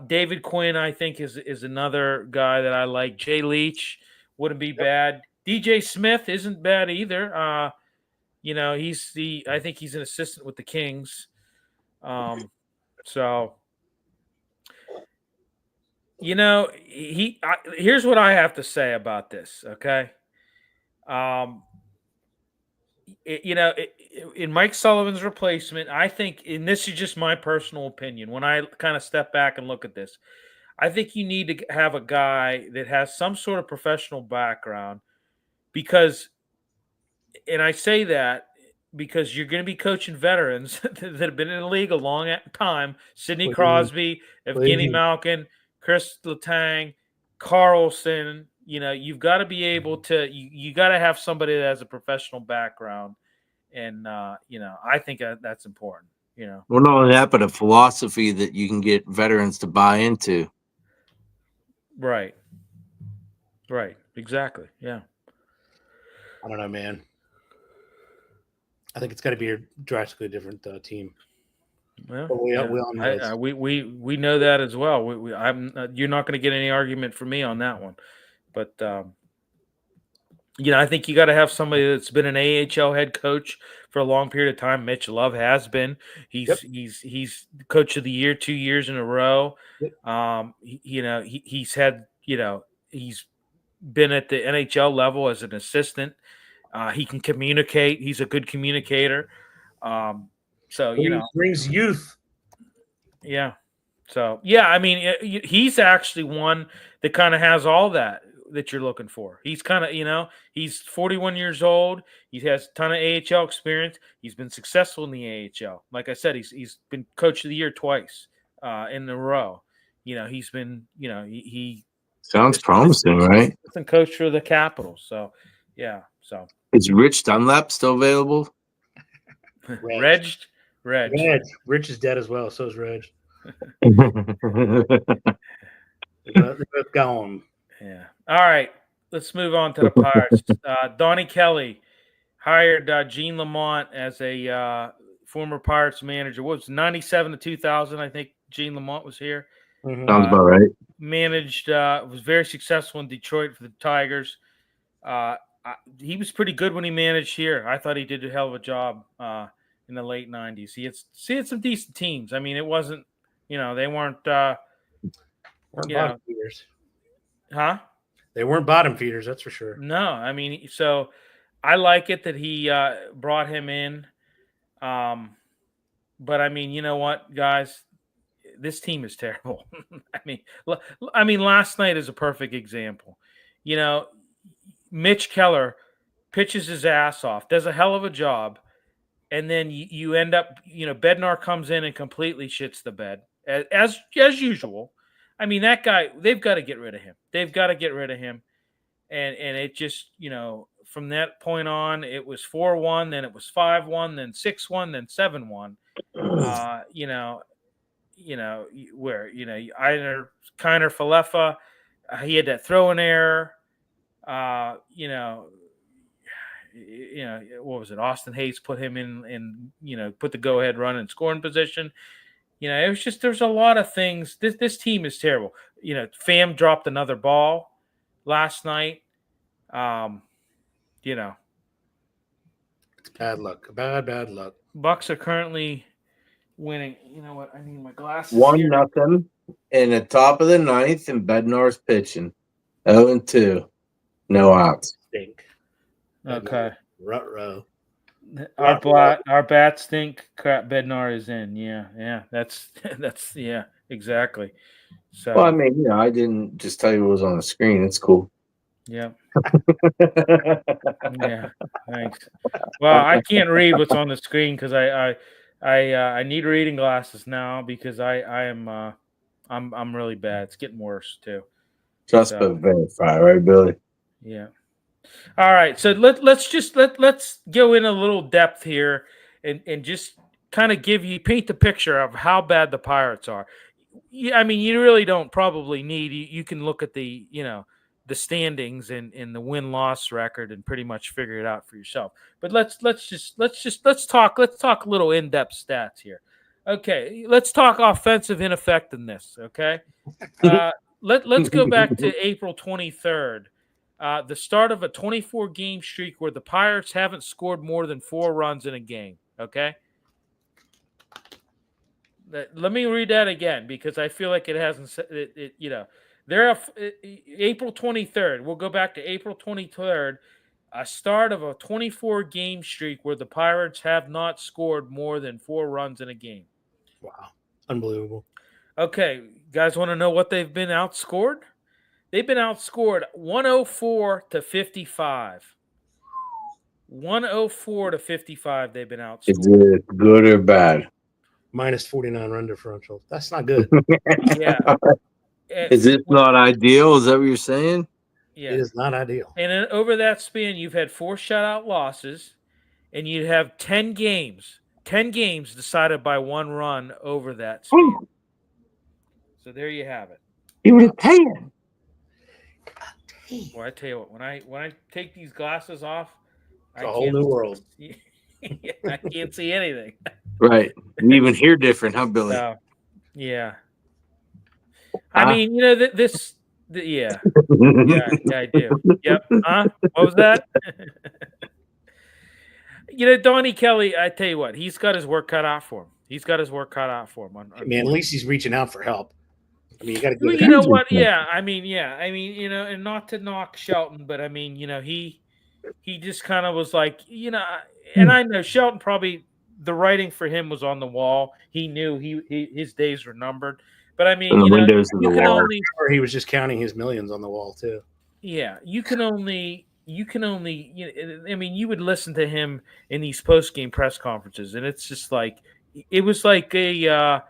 David Quinn, I think, is another guy that I like. Jay Leach wouldn't be bad. DJ Smith isn't bad either. You know, I think he's an assistant with the Kings. So, you know, here's what I have to say about this. Okay. In Mike Sullivan's replacement, I think, and this is just my personal opinion, when I kind of step back and look at this, I think you need to have a guy that has some sort of professional background because, and I say that because you're going to be coaching veterans that have been in the league a long time. Sidney Crosby, Evgeny Malkin, Chris Letang, Carlson. You know, you've got to be able to you got to have somebody that has a professional background. And, you know, I think that's important, you know. Well, not only that, but a philosophy that you can get veterans to buy into. Right. Right. Exactly. Yeah. I don't know, man. I think it's got to be a drastically different team. Well, we all know we know that as well. You're not going to get any argument from me on that one, but you know, I think you got to have somebody that's been an AHL head coach for a long period of time. Mitch Love has been. He's coach of the year 2 years in a row. Yep. He's had, you know, he's been at the NHL level as an assistant. He can communicate. He's a good communicator. So, you know, brings youth. Yeah. So, yeah, I mean, he's actually one that kind of has all that you're looking for. He's kind of, you know, he's 41 years old. He has a ton of AHL experience. He's been successful in the AHL. Like I said, he's been coach of the year twice in a row. You know, he's been, you know, he sounds promising, right? He's been coach for the Capitals. So, yeah. So is Rich Dunlap still available? Reg. Rich is dead as well. So is Reg. They're both gone. Yeah. All right. let's move on to the Pirates. Donnie Kelly hired Gene Lamont as a former Pirates manager. What was it, 97 to 2000? I think Gene Lamont was here. Sounds about right. Managed, was very successful in Detroit for the Tigers. He was pretty good when he managed here. I thought he did a hell of a job in the late 90s. He had some decent teams. I mean, it wasn't, they weren't bottom feeders. Huh? They weren't bottom feeders, that's for sure. No, I mean, so I like it that he brought him in. But I mean, you know what, guys? This team is terrible. I mean, last night is a perfect example. Mitch Keller pitches his ass off, does a hell of a job, and then you end up, Bednar comes in and completely shits the bed as usual. I mean, that guy, they've got to get rid of him. And it just, from that point on, it was 4-1, then it was 5-1, then 6-1, then 7-1. Where either Kiner Falefa, he had that throwing error. What was it? Austin Hayes put him in, put the go ahead run in scoring position. It was just, there's a lot of things. This team is terrible. Pham dropped another ball last night. It's bad luck. Bad luck. Bucks are currently winning. You know what? I need my glasses. 1-0 in the top of the ninth, and Bednar's pitching. 0-2. No outs. Stink. Okay. Ruh-roh. Our bats stink. Crap, Bednar is in. Yeah. That's yeah, exactly. So, well, I mean, I didn't just tell you what was on the screen. It's cool. Yeah. Yeah. Thanks. Well, I can't read what's on the screen because I need reading glasses now because I'm really bad. It's getting worse too. Just but verify, right, Billy? Yeah. All right. So let's go in a little depth here and just kind of paint the picture of how bad the Pirates are. I mean, you really don't probably need. You can look at the the standings and the win-loss record and pretty much figure it out for yourself. But let's talk a little in-depth stats here. Okay, let's talk offensive ineffectiveness. Okay, let's go back to April 23rd, the start of a 24-game streak where the Pirates haven't scored more than 4 runs in a game. Okay. Let me read that again because I feel like it hasn't. They're April 23rd. We'll go back to April 23rd, a start of a 24-game streak where the Pirates have not scored more than 4 runs in a game. Wow, unbelievable. Okay, guys, want to know what they've been outscored? They've been outscored 104 to 55. 104 to 55. They've been outscored. Is it good or bad? Minus 49 run differential. That's not good. Yeah. Is it not ideal? Is that what you're saying? Yeah. It is not ideal. And then over that span, you've had 4 shutout losses, and you have 10 games decided by 1 run over that span. So there you have it. You were paying. Well, I tell you what, when I take these glasses off, It's a whole new world. I can't see anything. Right. You even hear different, huh, Billy? So, yeah. I mean, yeah, yeah, I do. Yep. What was that? Donnie Kelly, I tell you what, he's got his work cut out for him. Man, at least he's reaching out for help. I mean, you got to give you know what? Yeah. I mean, and not to knock Shelton, but I mean, he just kind of was like, and I know Shelton probably the writing for him was on the wall. He knew his days were numbered. But I mean, he was just counting his millions on the wall too. Yeah, you can only. I mean, you would listen to him in these post-game press conferences, and it's just like it was like a.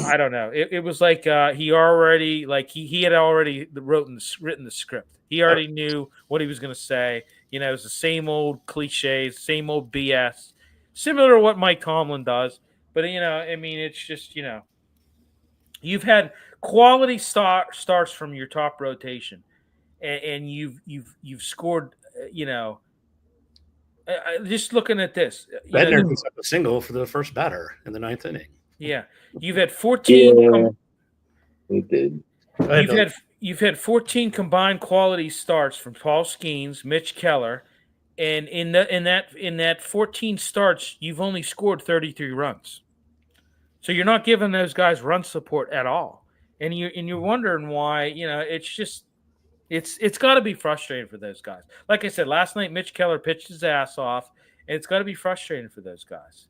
I don't know. It was like he already he had already written the script. He already knew what he was going to say. It was the same old cliches, same old BS, similar to what Mike Tomlin does. But I mean, it's just you've had quality starts from your top rotation, and you've scored. Just looking at this, Bednar gives up a single for the first batter in the 9th inning. Yeah, you've had 14. Yeah, we did. You've had 14 combined quality starts from Paul Skeens, Mitch Keller, and in that 14 starts, you've only scored 33 runs. So you're not giving those guys run support at all, and you're wondering why. It's just it's got to be frustrating for those guys. Like I said last night, Mitch Keller pitched his ass off, and it's got to be frustrating for those guys.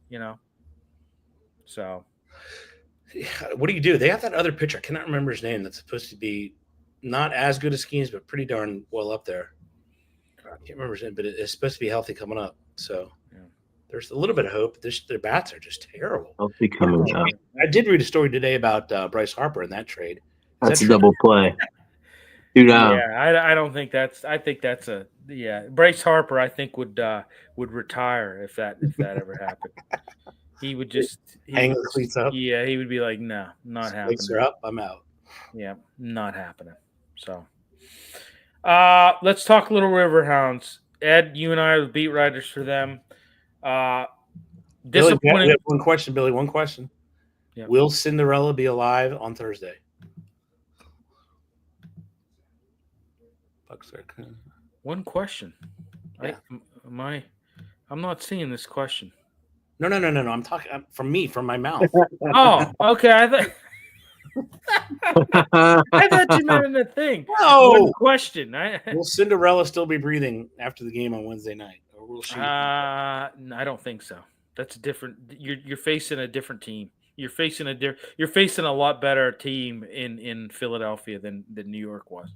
So. What do you do? They have that other pitcher. I cannot remember his name. That's supposed to be not as good as Skeens, but pretty darn well up there. I can't remember his name, but it's supposed to be healthy coming up. So there's a little bit of hope. Their bats are just terrible. Healthy coming up. I did read a story today about Bryce Harper in that trade. That's a double play. 2 down. Yeah, I don't think that's. I think that's Bryce Harper, I think would retire if that ever happened. He would just hang the cleats up. Yeah, he would be like, no, not happening. Cleats are up. I'm out. Yeah, not happening. So, let's talk little Riverhounds. Ed, you and I are the beat writers for them. Billy, we have one question, Billy. One question. Yep. Will Cinderella be alive on Thursday? One question. Yeah. I'm not seeing this question. No. I'm talking from my mouth. Oh, okay. I thought you meant in the thing. No one question. Will Cinderella still be breathing after the game on Wednesday night, or will she? I don't think so. That's different. You're facing a different team. You're facing a lot better team in Philadelphia than New York was.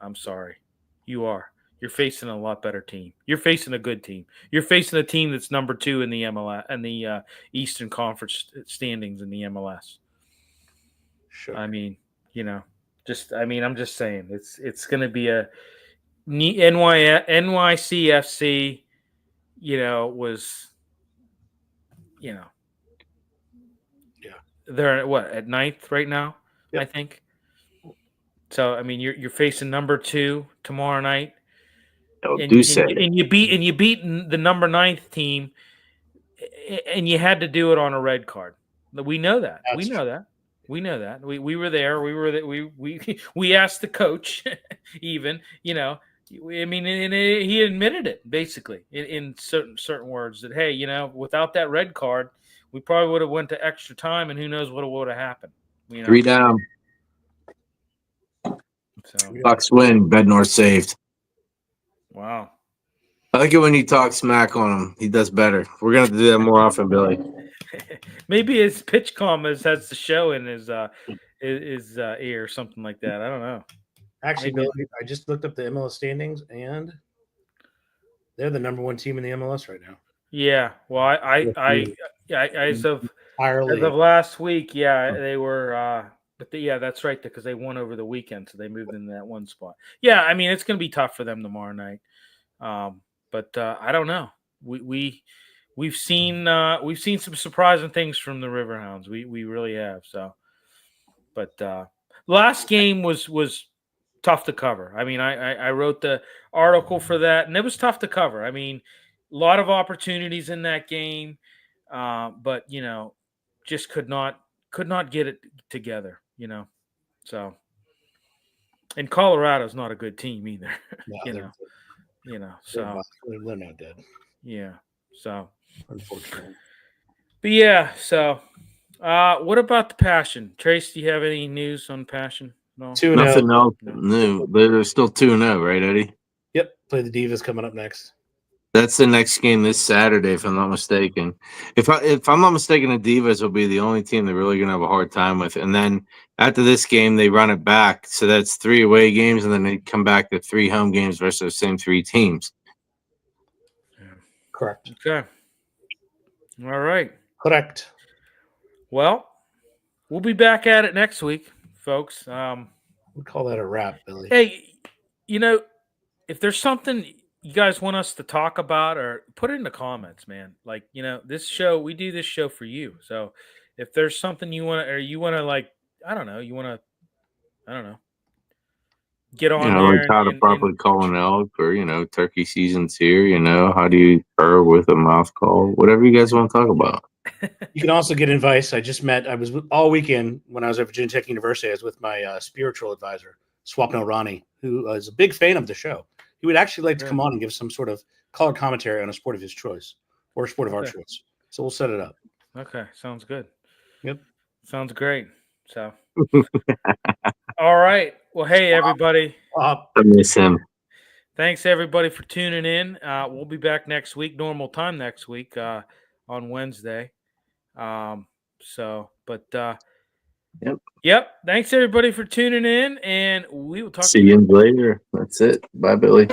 I'm sorry, you are. You're facing a lot better team. You're facing a good team. You're facing a team that's number 2 in the MLS and the Eastern Conference standings in the MLS. Sure. I mean, I'm just saying it's going to be a NYCFC. Was. Yeah. They're at 9th right now, yep. I think. So I mean, you're facing number 2 tomorrow night. And you beat the number 9th team, and you had to do it on a red card. We know that. We know that. We were there. We asked the coach, even. I mean, and he admitted it basically in certain words that hey, without that red card, we probably would have went to extra time, and who knows what would have happened. 3 down. So Bucks win. Bednar saved. Wow. I like it when you talk smack on him. He does better. We're going to do that more often, Billy. Maybe his pitch commas has the show in his ear or something like that. I don't know. Actually, Billy, I just looked up the MLS standings, and they're the number 1 team in the MLS right now. Yeah. Well, as of last week, they were. That's right, because they won over the weekend, so they moved into that 1 spot. Yeah, I mean it's going to be tough for them tomorrow night, but I don't know. We've seen some surprising things from the Riverhounds. We really have. So, but last game was tough to cover. I mean, I wrote the article for that, and it was tough to cover. I mean, a lot of opportunities in that game, but just could not get it together. So, and Colorado's not a good team either. No, so they're not dead. Yeah. So, unfortunately. But yeah. So, what about the Passion? Trace, do you have any news on Passion? No. 2-0. Nothing else new. They're still 2-0, right, Eddie? Yep. Play the Divas coming up next. That's the next game this Saturday, if I'm not mistaken. If I'm not mistaken, the Divas will be the only team they're really going to have a hard time with. And then after this game, they run it back. So that's 3 away games, and then they come back to 3 home games versus the same 3 teams. Correct. Okay. All right. Correct. Well, we'll be back at it next week, folks. We call that a wrap, Billy. Hey, if there's something you guys want us to talk about, or put it in the comments, man. Like, this show, we do this show for you. So if there's something you want to, like, I don't know, get on You know, there like how to and properly call an elk, or turkey season's here. How do you purr with a mouth call? Whatever you guys want to talk about. You can also get advice. I was all weekend when I was at Virginia Tech University. I was with my spiritual advisor, Swapnil Rani, who is a big fan of the show. He would actually like to come on and give some sort of color commentary on a sport of his choice or a sport of our choice. So we'll set it up. Okay, sounds good. Yep. Sounds great. So, all right. Well, hey, everybody. I miss him. Thanks, everybody, for tuning in. We'll be back next week, normal time next week on Wednesday. Yep. Thanks, everybody, for tuning in, and we will talk See you later. That's it. Bye, Billy.